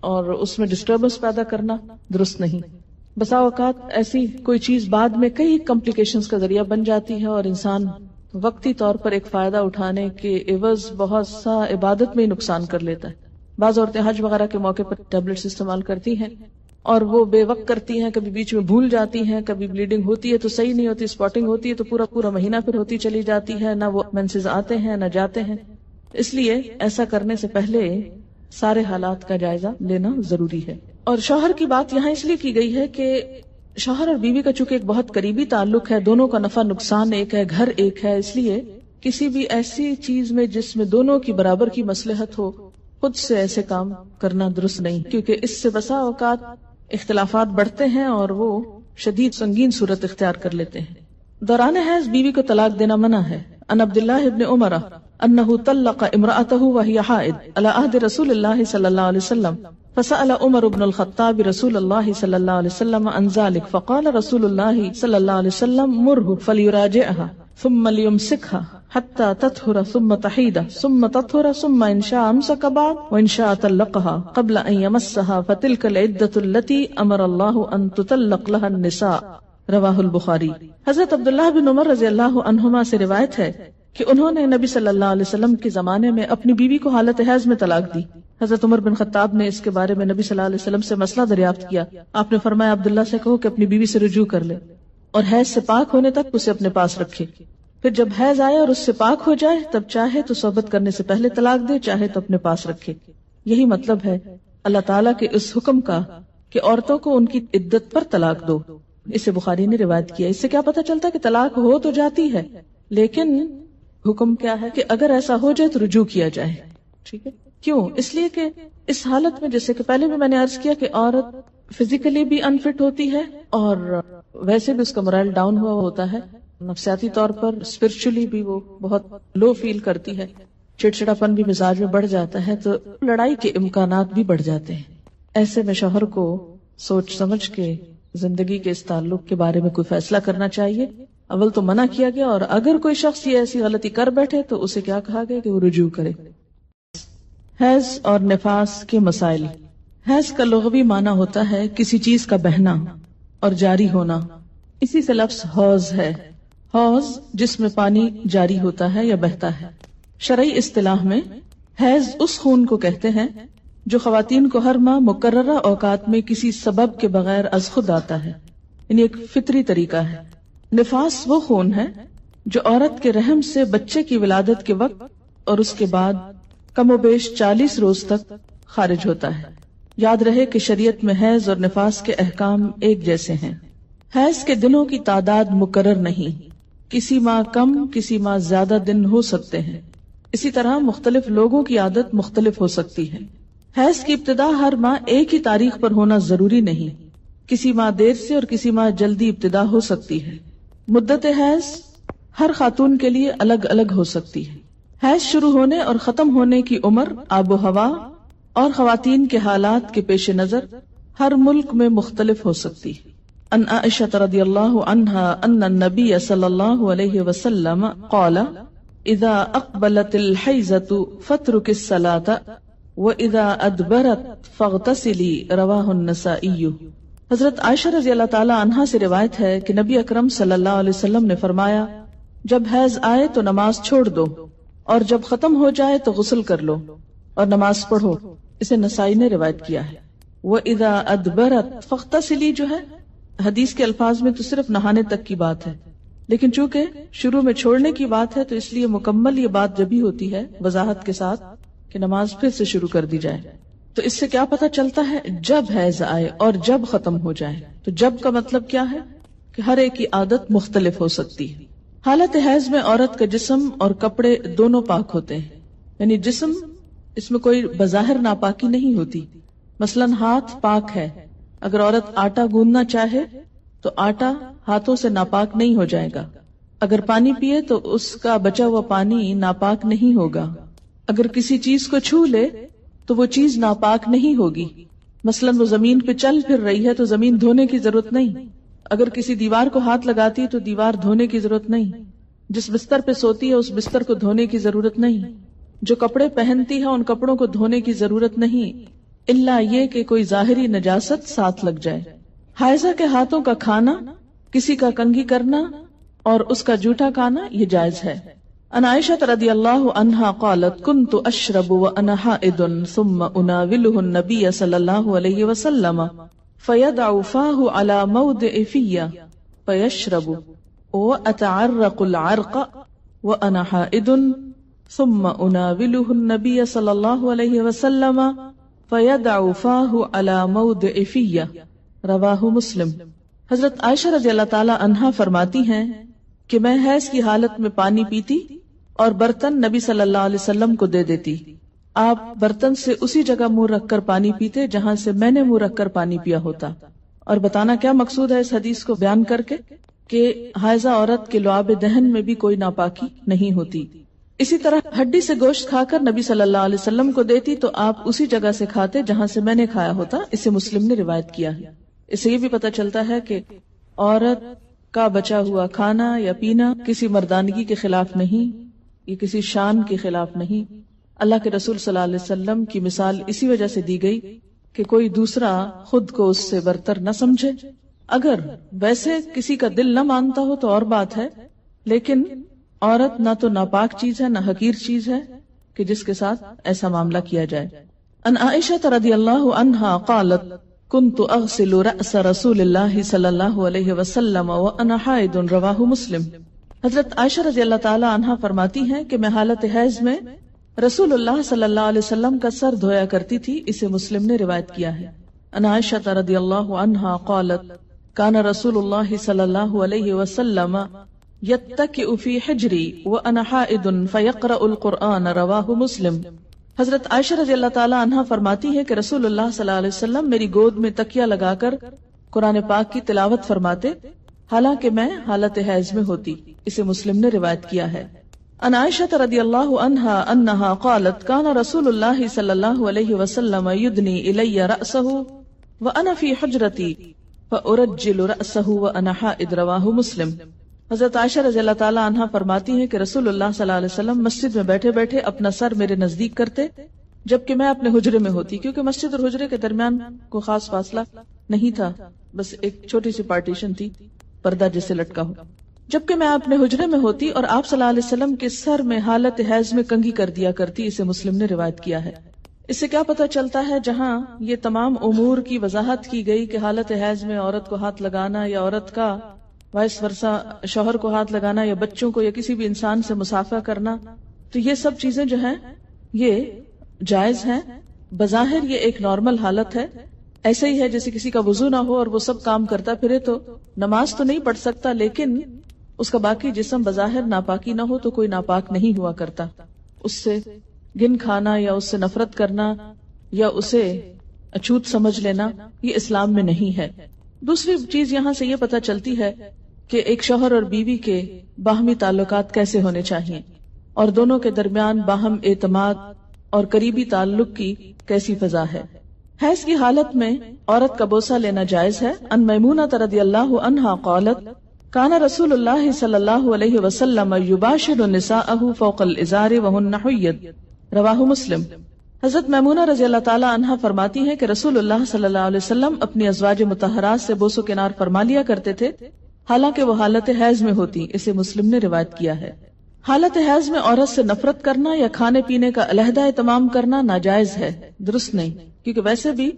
اور اس میں ڈسٹربنس پیدا کرنا درست نہیں. بسا اوقات ایسی کوئی چیز بعد میں کئی کمپلیکیشنز کا ذریعہ بن جاتی ہے اور انسان وقتی طور پر ایک فائدہ اٹھانے کے عوض بہت سا عبادت میں ہی نقصان کر لیتا ہے. بعض عورتیں حج وغیرہ کے موقع پر ٹیبلٹس استعمال کرتی ہیں اور وہ بے وقت کرتی ہیں، کبھی بیچ میں بھول جاتی ہیں، کبھی بلیڈنگ ہوتی ہے تو صحیح نہیں ہوتی، اسپاٹنگ ہوتی ہے تو پورا مہینہ پھر ہوتی چلی جاتی ہے، نہ وہ مینسز آتے ہیں نہ جاتے ہیں. اس لیے ایسا کرنے سے پہلے سارے حالات کا جائزہ لینا ضروری ہے. اور شوہر کی بات یہاں اس لیے کی گئی ہے کہ شوہر اور بیوی کا چونکہ ایک بہت قریبی تعلق ہے، دونوں کا نفع نقصان ایک ہے، گھر ایک ہے، اس لیے کسی بھی ایسی چیز میں جس میں دونوں کی برابر کی مصلحت ہو خود سے ایسے کام کرنا درست نہیں، کیونکہ اس سے بسا اوقات اختلافات بڑھتے ہیں اور وہ شدید سنگین صورت اختیار کر لیتے ہیں. دوران حیض بیوی کو طلاق دینا منع ہے. ان عبداللہ ابن عمر انه طلق امرأته وهي حائض على عهد رسول الله صلی اللہ علیہ وسلم فسأل عمر بن الخطاب رسول الله صلی اللہ علیہ وسلم عن ذلك فقال رسول الله صلی اللہ علیہ وسلم مره فليراجعها ثم ليمسكها حتى تطهر ثم تحيد ثم تطهر ثم ان شاء امسك بعد وان شاء طلقها قبل ان يمسها فتلك العدة التي امر الله ان تطلق لها النساء. رواہ البخاری. حضرت عبداللہ بن عمر رضی اللہ عنہما سے روایت ہے کہ انہوں نے نبی صلی اللہ علیہ وسلم کے زمانے میں اپنی بیوی کو حالت حیض میں طلاق دی. حضرت عمر بن خطاب نے اس کے بارے میں نبی صلی اللہ علیہ وسلم سے مسئلہ دریافت کیا. آپ نے فرمایا عبداللہ سے کہو کہ اپنی بیوی سے رجوع کر لے اور حیض سے پاک ہونے تک اسے اپنے پاس رکھے، پھر جب حیض آئے اور اس سے پاک ہو جائے تب چاہے تو صحبت کرنے سے پہلے طلاق دے، چاہے تو اپنے پاس رکھے. یہی مطلب ہے اللہ تعالیٰ کے اس حکم کا کہ عورتوں کو ان کی عدت پر طلاق دو. اسے بخاری نے روایت کیا. اس سے کیا پتہ چلتا ہے کہ طلاق ہو تو جاتی ہے، لیکن حکم کیا ہے کہ اگر ایسا ہو جائے تو رجوع کیا جائے. ٹھیک ہے، کیوں؟ اس لیے کہ اس حالت میں جیسے کہ پہلے بھی میں نے عرض کیا کہ عورت فزیکلی بھی انفٹ ہوتی ہے اور ویسے بھی اس کا مورائل ڈاؤن ہوا ہوتا ہے، نفسیاتی طور پر اسپرچولی بھی وہ بہت لو فیل کرتی ہے، چڑچڑاپن بھی مزاج میں بڑھ جاتا ہے، تو لڑائی کے امکانات بھی بڑھ جاتے ہیں. ایسے میں شوہر کو سوچ سمجھ کے زندگی کے اس تعلق کے بارے میں کوئی فیصلہ کرنا چاہیے. اول تو منع کیا گیا، اور اگر کوئی شخص یہ ایسی غلطی کر بیٹھے تو اسے کیا کہا گیا کہ وہ رجوع کرے. حیض اور نفاس کے مسائل. حیض کا لغوی معنی ہوتا ہے کسی چیز کا بہنا اور جاری ہونا. اسی سے لفظ حوض ہے. حوض جس میں پانی جاری ہوتا ہے یا بہتا ہے. شرعی اصطلاح میں حیض اس خون کو کہتے ہیں جو خواتین کو ہر ماہ مقررہ اوقات میں کسی سبب کے بغیر از خود آتا ہے، یعنی ایک فطری طریقہ ہے. نفاس وہ خون ہے جو عورت کے رحم سے بچے کی ولادت کے وقت اور اس کے بعد کم و بیش 40 روز تک خارج ہوتا ہے. یاد رہے کہ شریعت میں حیض اور نفاس کے احکام ایک جیسے ہیں. حیض کے دنوں کی تعداد مقرر نہیں، کسی ماہ کم کسی ماہ زیادہ دن ہو سکتے ہیں. اسی طرح مختلف لوگوں کی عادت مختلف ہو سکتی ہے. حیض کی ابتدا ہر ماہ ایک ہی تاریخ پر ہونا ضروری نہیں، کسی ماہ دیر سے اور کسی ماہ جلدی ابتدا ہو سکتی ہے. مدت حیض ہر خاتون کے لیے الگ الگ ہو سکتی ہے. حیض شروع ہونے اور ختم ہونے کی عمر آب و ہوا اور خواتین کے حالات کے پیش نظر ہر ملک میں مختلف ہو سکتی ہے. ان عائشہ رضی اللہ عنہا ان النبی صلی اللہ علیہ وسلم قال اذا اقبلت الحیضۃ فاترک الصلاۃ واذا ادبرت فاغتسلی. رواہ النسائی. حضرت عائشہ رضی اللہ تعالی عنہا سے روایت ہے کہ نبی اکرم صلی اللہ علیہ وسلم نے فرمایا، جب حیض آئے تو نماز چھوڑ دو، اور جب ختم ہو جائے تو غسل کر لو اور نماز پڑھو. اسے نسائی نے روایت کیا ہے. وَإِذَا أَدْبَرَتْ فَاغْتَسِلِي جو ہے حدیث کے الفاظ میں تو صرف نہانے تک کی بات ہے، لیکن چونکہ شروع میں چھوڑنے کی بات ہے تو اس لیے مکمل یہ بات جبھی ہوتی ہے وضاحت کے ساتھ کہ نماز پھر سے شروع کر دی جائے. تو اس سے کیا پتہ چلتا ہے؟ جب حیض آئے اور جب ختم ہو جائے. تو جب کا مطلب کیا ہے کہ ہر ایک کی عادت مختلف ہو سکتی ہے. حالت حیض میں عورت کا جسم اور کپڑے دونوں پاک ہوتے ہیں، یعنی جسم اس میں کوئی بظاہر ناپاکی نہیں ہوتی. مثلا ہاتھ پاک ہے، اگر عورت آٹا گوندنا چاہے تو آٹا ہاتھوں سے ناپاک نہیں ہو جائے گا. اگر پانی پیے تو اس کا بچا ہوا پانی ناپاک نہیں ہوگا. اگر کسی چیز کو چھو لے تو وہ چیز ناپاک نہیں ہوگی. مثلا وہ زمین پہ چل پھر رہی ہے تو زمین دھونے کی ضرورت نہیں. اگر کسی دیوار کو ہاتھ لگاتی ہے تو دیوار دھونے کی ضرورت نہیں. جس بستر پہ سوتی ہے اس بستر کو دھونے کی ضرورت نہیں. جو کپڑے پہنتی ہے ان کپڑوں کو دھونے کی ضرورت نہیں، الا یہ کہ کوئی ظاہری نجاست ساتھ لگ جائے. حائضہ کے ہاتھوں کا کھانا، کسی کا کنگھی کرنا اور اس کا جوٹا کھانا یہ جائز ہے. ان عائشہ رضی اللہ عنہا قالت كنت اشرب وانا حائض ثم اناوله النبي صلی اللہ علیہ وسلم فيدع فاه على موضع في فيشرب واتعرق العرق وانا حائض ثم اناوله النبي صلی اللہ علیہ وسلم فيدع فاه على موضع في. رواہ مسلم. حضرت عائشہ رضی اللہ تعالی عنہا فرماتی ہیں کہ میں حیض کی حالت میں پانی پیتی اور برتن نبی صلی اللہ علیہ وسلم کو دے دیتی. آپ برتن سے اسی جگہ منہ رکھ کر پانی پیتے جہاں سے میں نے منہ رکھ کر پانی پیا ہوتا. اور بتانا کیا مقصود ہے اس حدیث کو بیان کر کے کہ حائضہ عورت کے لعاب دہن میں بھی کوئی ناپاکی نہیں ہوتی. اسی طرح ہڈی سے گوشت کھا کر نبی صلی اللہ علیہ وسلم کو دیتی تو آپ اسی جگہ سے کھاتے جہاں سے میں نے کھایا ہوتا. اسے مسلم نے روایت کیا ہے. اس سے یہ بھی پتہ چلتا ہے کہ عورت کا بچا ہوا کھانا یا پینا کسی مردانگی کے خلاف نہیں، یہ کسی شان کے خلاف نہیں. اللہ کے رسول صلی اللہ علیہ وسلم کی مثال اسی وجہ سے دی گئی کہ کوئی دوسرا خود کو اس سے برتر نہ سمجھے. اگر ویسے کسی کا دل نہ مانتا ہو تو اور بات ہے، لیکن عورت نہ تو ناپاک چیز ہے نہ حقیر چیز ہے کہ جس کے ساتھ ایسا معاملہ کیا جائے. ان عائشہ رضی اللہ عنہا قالت كنت اغسل رأس رسول اللہ صلی اللہ علیہ وسلم وانا حائض. رواہ مسلم. حضرت عائشہ رضی اللہ تعالی عنہا فرماتی ہیں کہ میں حالت حیض میں رسول اللہ صلی اللہ علیہ وسلم کا سر دھویا کرتی تھی. اسے مسلم نے روایت کیا ہے. ان عائشہ رضی اللہ عنہا قالت كان رسول اللہ صلی اللہ علیہ وسلم يتكئ في حجری وانا حائض فيقرأ القرآن. رواہ مسلم. حضرت عائشہ رضی اللہ تعالی عنہا فرماتی ہے کہ رسول اللہ صلی اللہ علیہ وسلم میری گود میں تکیہ لگا کر قرآن پاک کی تلاوت فرماتے حالانکہ میں حالت حیض میں ہوتی. اسے مسلم نے روایت کیا ہے. ان عائشہ رضی اللہ عنہا انہا قالت كان رسول اللہ صلی اللہ علیہ وسلم يدنی الی رأسہ وَأَنَا فِي حُجْرَتِي فَأُرَجِّلُ رَأْسَهُ وَأَنَا حَائِضٌ رواہ مسلم۔ حضرت عائشہ رضی اللہ تعالی عنہا فرماتی ہیں کہ رسول اللہ صلی اللہ علیہ وسلم مسجد میں بیٹھے بیٹھے اپنا سر میرے نزدیک کرتے جبکہ میں اپنے حجرے میں ہوتی، کیونکہ مسجد اور حجرے کے درمیان کوئی خاص فاصلہ نہیں تھا، بس ایک چھوٹی سی پارٹیشن تھی، پردہ جسے لٹکا ہو، جبکہ میں اپنے حجرے میں ہوتی اور آپ صلی اللہ علیہ وسلم کے سر میں حالت حیض میں کنگھی کر دیا کرتی۔ اسے مسلم نے روایت کیا ہے۔ اس سے کیا پتہ چلتا ہے، جہاں یہ تمام امور کی وضاحت کی گئی کہ حالت حیض میں عورت کو ہاتھ لگانا یا عورت کا وائس ورثہ شوہر کو ہاتھ لگانا یا بچوں کو یا کسی بھی انسان سے مصافحہ کرنا، تو یہ سب چیزیں جو ہیں یہ جائز ہیں۔ بظاہر یہ ایک نارمل حالت ہے، ایسے ہی ہے جیسے کسی کا وضو نہ ہو اور وہ سب کام کرتا پھرے تو نماز تو نہیں پڑھ سکتا، لیکن اس کا باقی جسم بظاہر ناپاکی نہ ہو تو کوئی ناپاک نہیں ہوا کرتا۔ اس سے گن کھانا یا اس سے نفرت کرنا یا اسے اچھوت سمجھ لینا یہ اسلام میں نہیں ہے۔ دوسری چیز یہاں سے یہ پتہ چلتی ہے کہ ایک شوہر اور بیوی کے باہمی تعلقات کیسے ہونے چاہیے اور دونوں کے درمیان باہم اعتماد اور قریبی تعلق کی کیسی فضا ہے۔ حیض کی حالت میں عورت کا بوسہ لینا جائز ہے۔ ان میمونہ رضی اللہ عنہا قالت کان رسول اللہ صلی اللہ علیہ وسلم یباشر نساءہ فوق الازار وہن حید رواہ مسلم۔ حضرت میمونہ رضی اللہ تعالی عنہا فرماتی ہیں کہ رسول اللہ صلی اللہ علیہ وسلم اپنی ازواج مطہرات سے بوس و کنار فرما لیا کرتے تھے، حالانکہ وہ حالت حیض میں ہوتی۔ اسے مسلم نے روایت کیا ہے۔ حالت حیض میں عورت سے نفرت کرنا یا کھانے پینے کا علیحدہ اہتمام کرنا ناجائز ہے، درست نہیں، کیونکہ ویسے بھی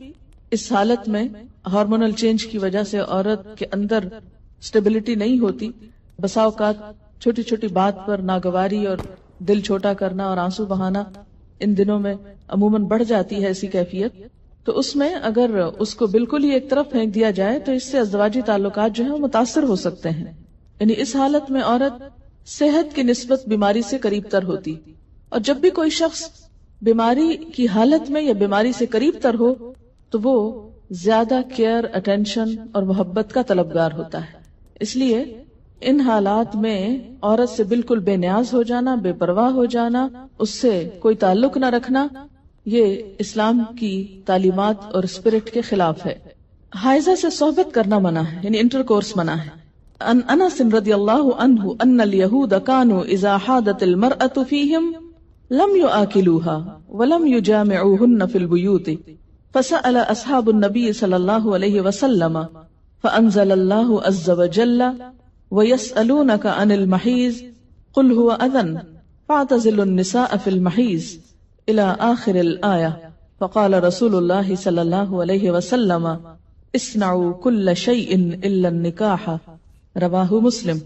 اس حالت میں ہارمونل چینج کی وجہ سے عورت کے اندر سٹیبلٹی نہیں ہوتی، بسا اوقات چھوٹی چھوٹی بات پر ناگواری اور دل چھوٹا کرنا اور آنسو بہانا ان دنوں میں عموماً بڑھ جاتی ہے ایسی کیفیت، تو اس میں اگر اس کو بالکل ہی ایک طرف پھینک دیا جائے تو اس سے ازدواجی تعلقات جو ہیں وہ متاثر ہو سکتے ہیں۔ یعنی اس حالت میں عورت صحت کی نسبت بیماری سے قریب تر ہوتی، اور جب بھی کوئی شخص بیماری کی حالت میں یا بیماری سے قریب تر ہو تو وہ زیادہ کیئر، اٹینشن اور محبت کا طلبگار ہوتا ہے۔ اس لیے ان حالات میں عورت سے بالکل بے نیاز ہو جانا، بے پرواہ ہو جانا، اس سے کوئی تعلق نہ رکھنا، یہ اسلام کی تعلیمات اور اسپرٹ کے خلاف ہے۔ حائضہ سے صحبت کرنا منع ہے، یعنی انٹر کورس منع ہے۔ ان انس رضی اللہ عنہ ان الیہود کانوا اذا حاضت المرأة فیہم لم یآکلوها ولم یجامعوہن فی البیوت فسأل اصحاب النبی صلی اللہ علیہ وسلم فانزل اللہ عز وجل وَيَسْأَلُونَكَ عَنِ الْمَحِيضِ قُلْ هُوَ أَذًى فَاعْتَزِلُوا النِّسَاءَ فِي الْمَحِيضِ إِلَى آخِرِ الْآيَةِ فَقَالَ رسول اللہ صلی اللہ علیہ وسلم اصنعوا كل شيء إلا النكاح رواہ مسلم۔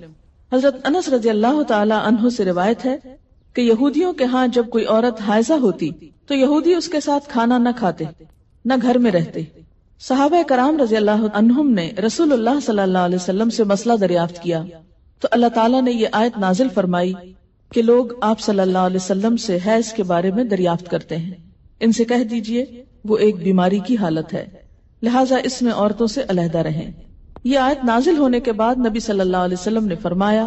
حضرت انس رضی اللہ تعالی عنہ سے روایت ہے کہ یہودیوں کے ہاں جب کوئی عورت حائضہ ہوتی تو یہودی اس کے ساتھ کھانا نہ کھاتے، نہ گھر میں رہتے۔ صحابہ کرام رضی اللہ عنہم نے رسول اللہ صلی اللہ علیہ وسلم سے مسئلہ دریافت کیا تو اللہ تعالیٰ نے یہ آیت نازل فرمائی کہ لوگ آپ صلی اللہ علیہ وسلم سے حیض کے بارے میں دریافت کرتے ہیں، ان سے کہہ دیجئے وہ ایک بیماری کی حالت ہے، لہٰذا اس میں عورتوں سے علیحدہ رہیں۔ یہ آیت نازل ہونے کے بعد نبی صلی اللہ علیہ وسلم نے فرمایا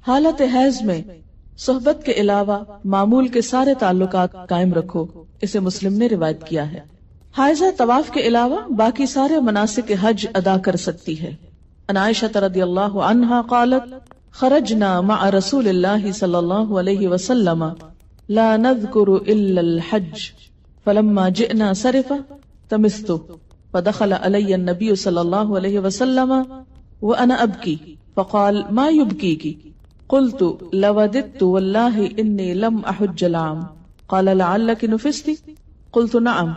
حالت حیض میں صحبت کے علاوہ معمول کے سارے تعلقات قائم رکھو۔ اسے مسلم نے روایت کیا ہے۔ حائضہ طواف کے علاوہ باقی سارے مناسک حج ادا کر سکتی ہے۔ عن عائشہ رضی اللہ عنہا قالت خرجنا مع رسول اللہ صلی اللہ علیہ وسلم لا نذکر الا الحج فلما جئنا صرف تمست فدخل علی النبی صلی اللہ علیہ وسلم وانا ابکی فقال ما يبكيك قلت لوددت والله انی لم احج العام قال لعلك نفست قلت نعم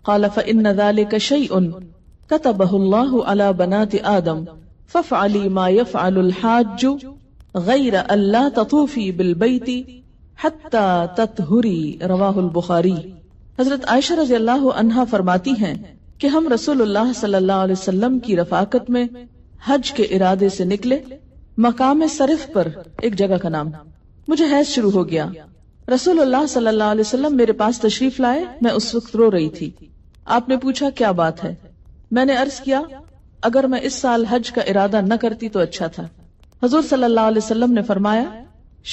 قال فإن ذلك شيء كتبه الله على بنات آدم فافعلي ما يفعل الحاج غير أن لا تطوفي بالبيت حتى تطهري رواہ البخاری۔ حضرت عائشہ رضی اللہ عنہا فرماتی ہیں کہ ہم رسول اللہ صلی اللہ علیہ وسلم کی رفاقت میں حج کے ارادے سے نکلے، مقام صرف پر ایک جگہ کا نام۔ مجھے حیض شروع ہو گیا، رسول اللہ صلی اللہ علیہ وسلم میرے پاس تشریف لائے، میں اس وقت رو رہی تھی۔ آپ نے پوچھا کیا بات ہے؟ میں نے عرض کیا اگر میں اس سال حج کا ارادہ نہ کرتی تو اچھا تھا۔ حضور صلی اللہ علیہ وسلم نے فرمایا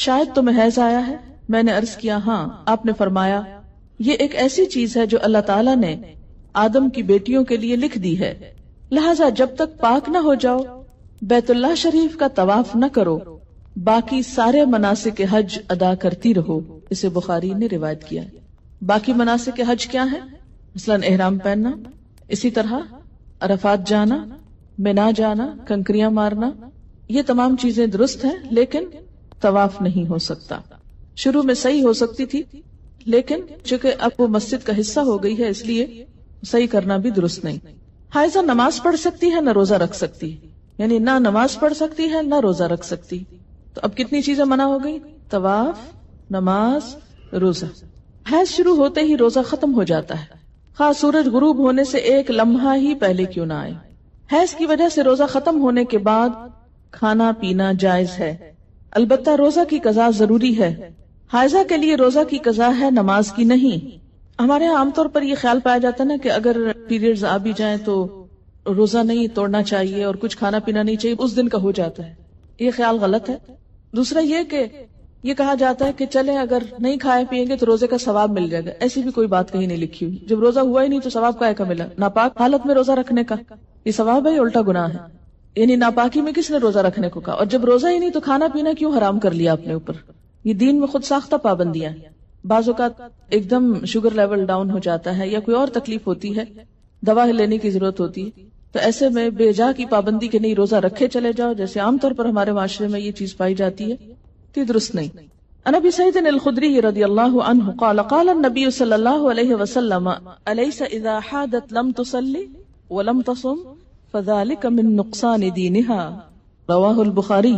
شاید تمہیں حیض آیا ہے؟ میں نے عرض کیا ہاں۔ آپ نے فرمایا یہ ایک ایسی چیز ہے جو اللہ تعالیٰ نے آدم کی بیٹیوں کے لیے لکھ دی ہے، لہذا جب تک پاک نہ ہو جاؤ بیت اللہ شریف کا طواف نہ کرو، باقی سارے مناسک حج ادا کرتی رہو۔ اسے بخاری نے روایت کیا ہے۔ باقی مناسک حج کیا ہیں؟ مثلا احرام پہننا، اسی طرح عرفات جانا، مینا جانا، کنکریاں مارنا، یہ تمام چیزیں درست ہیں، لیکن طواف نہیں ہو سکتا۔ شروع میں صحیح ہو سکتی تھی، لیکن چونکہ اب وہ مسجد کا حصہ ہو گئی ہے اس لیے صحیح کرنا بھی درست نہیں۔ حائضہ نماز پڑھ سکتی ہے، نہ روزہ رکھ سکتی ہے، یعنی نہ نماز پڑھ سکتی ہے نہ روزہ رکھ سکتی۔ تو اب کتنی چیزیں منع ہو گئی؟ طواف، نماز، روزہ۔ حیض شروع ہوتے ہی روزہ ختم ہو جاتا ہے، خواہ سورج غروب ہونے سے ایک لمحہ ہی پہلے کیوں نہ آئے۔ حیض کی وجہ سے روزہ ختم ہونے کے بعد کھانا پینا جائز ہے، البتہ روزہ کی قضا ضروری ہے۔ حائضہ کے لیے روزہ کی قضا ہے، نماز کی نہیں۔ ہمارے یہاں عام طور پر یہ خیال پایا جاتا ہے نا کہ اگر پیریڈز آ بھی جائیں تو روزہ نہیں توڑنا چاہیے اور کچھ کھانا پینا نہیں چاہیے، اس دن کا ہو جاتا ہے۔ یہ خیال غلط ہے۔ دوسرا یہ کہ یہ کہا جاتا ہے کہ چلیں اگر نہیں کھائے پیئیں گے تو روزے کا ثواب مل جائے گا، ایسی بھی کوئی بات کہیں نہیں لکھی ہوئی۔ جب روزہ ہوا ہی نہیں تو ثواب کائے کا ملا؟ ناپاک حالت میں روزہ رکھنے کا یہ ثواب ہے یا الٹا گناہ ہے؟ یعنی ناپاکی میں کس نے روزہ رکھنے کو کہا؟ اور جب روزہ ہی نہیں تو کھانا پینا کیوں حرام کر لیا اپنے اوپر؟ یہ دین میں خود ساختہ پابندیاں ہیں۔ بعض اوقات ایک دم شوگر لیول ڈاؤن ہو جاتا ہے یا کوئی اور تکلیف ہوتی ہے، دوا لینے کی ضرورت ہوتی ہے، تو ایسے میں بے جا کی پابندی کے نہیں روزہ رکھے چلے جاؤ، جیسے عام طور پر ہمارے معاشرے میں یہ چیز پائی جاتی ہے، تو یہ درست نہیں۔ عن ابی سعید الخدری رضی اللہ عنہ قال قال النبی صلی اللہ علیہ وسلم الیس اذا حادت لم تصلی ولم تصم فذلك من نقصان دینها رواہ البخاری۔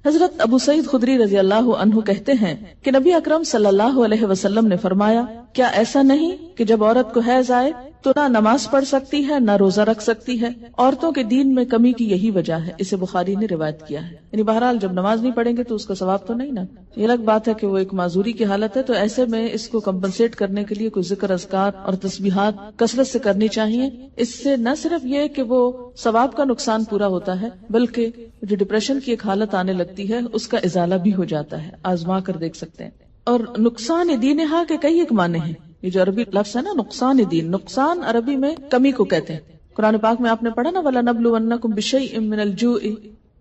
حضرت ابو سعید خدری رضی اللہ عنہ کہتے ہیں کہ نبی اکرم صلی اللہ علیہ وسلم نے فرمایا، کیا ایسا نہیں کہ جب عورت کو حیض آئے تو نہ نماز پڑھ سکتی ہے نہ روزہ رکھ سکتی ہے؟ عورتوں کے دین میں کمی کی یہی وجہ ہے۔ اسے بخاری نے روایت کیا ہے۔ یعنی بہرحال جب نماز نہیں پڑھیں گے تو اس کا ثواب تو نہیں نا۔ یہ الگ بات ہے کہ وہ ایک معذوری کی حالت ہے، تو ایسے میں اس کو کمپنسیٹ کرنے کے لیے کوئی ذکر، اذکار اور تسبیحات کثرت سے کرنی چاہیے۔ اس سے نہ صرف یہ کہ وہ ثواب کا نقصان پورا ہوتا ہے، بلکہ جو ڈپریشن کی ایک حالت آنے لگتی ہے اس کا ازالہ بھی ہو جاتا ہے۔ آزما کر دیکھ سکتے ہیں۔ اور نقصان دینہا کے کئی ایک معنی ہیں۔ یہ جو عربی لفظ ہے نا نقصان دین، نقصان عربی میں کمی کو کہتے ہیں۔ قرآن پاک میں آپ نے پڑھا نا وَلَنَبْلُوَنَّكُمْ بِشَيْءٍ مِّنَ الْجُوعِ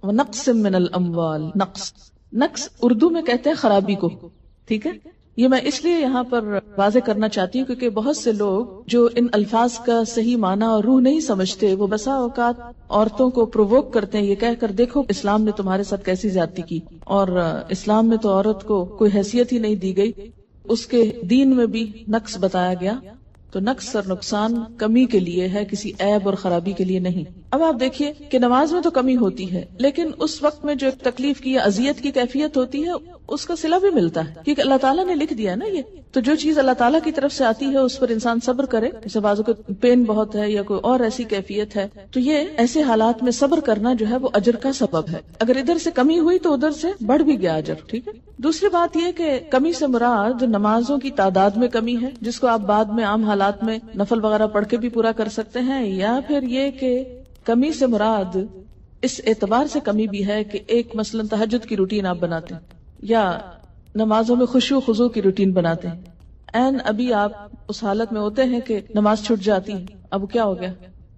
وَنَقْصٍ مِّنَ الْأَمْوَالِ۔ نقص اردو میں کہتے ہیں خرابی کو، ٹھیک ہے؟ یہ میں اس لیے یہاں پر واضح کرنا چاہتی ہوں کیونکہ بہت سے لوگ جو ان الفاظ کا صحیح معنی اور روح نہیں سمجھتے، وہ بسا اوقات عورتوں کو پرووک کرتے ہیں یہ کہہ کر دیکھو اسلام نے تمہارے ساتھ کیسی زیادتی کی، اور اسلام میں تو عورت کو کوئی حیثیت ہی نہیں دی گئی، اس کے دین میں بھی نقص بتایا گیا۔ تو نقص اور نقصان کمی کے لیے ہے، کسی عیب اور خرابی کے لیے نہیں۔ اب آپ دیکھیے کہ نماز میں تو کمی ہوتی ہے، لیکن اس وقت میں جو ایک تکلیف کی یا اذیت کی کیفیت ہوتی ہے اس کا صلہ بھی ملتا ہے، کیونکہ اللہ تعالیٰ نے لکھ دیا ہے نا یہ۔ تو جو چیز اللہ تعالیٰ کی طرف سے آتی ہے اس پر انسان صبر کرے، جیسے بازو کو پین بہت ہے یا کوئی اور ایسی کیفیت ہے، تو یہ ایسے حالات میں صبر کرنا جو ہے وہ اجر کا سبب ہے۔ اگر ادھر سے کمی ہوئی تو ادھر سے بڑھ بھی گیا اجر، ٹھیک ہے۔ دوسری بات یہ کہ کمی سے مراد نمازوں کی تعداد میں کمی ہے، جس کو آپ بعد میں عام حالات میں نفل وغیرہ پڑھ کے بھی پورا کر سکتے ہیں، یا پھر یہ کہ کمی سے مراد اس اعتبار سے کمی بھی ہے کہ ایک مثلا تہجد کی روٹین آپ بناتے ہیں یا نمازوں میں خشوع خضوع کی روٹین بناتے ہیں، ابھی آپ اس حالت میں ہوتے ہیں کہ نماز چھوٹ جاتی ہے، اب کیا ہو گیا؟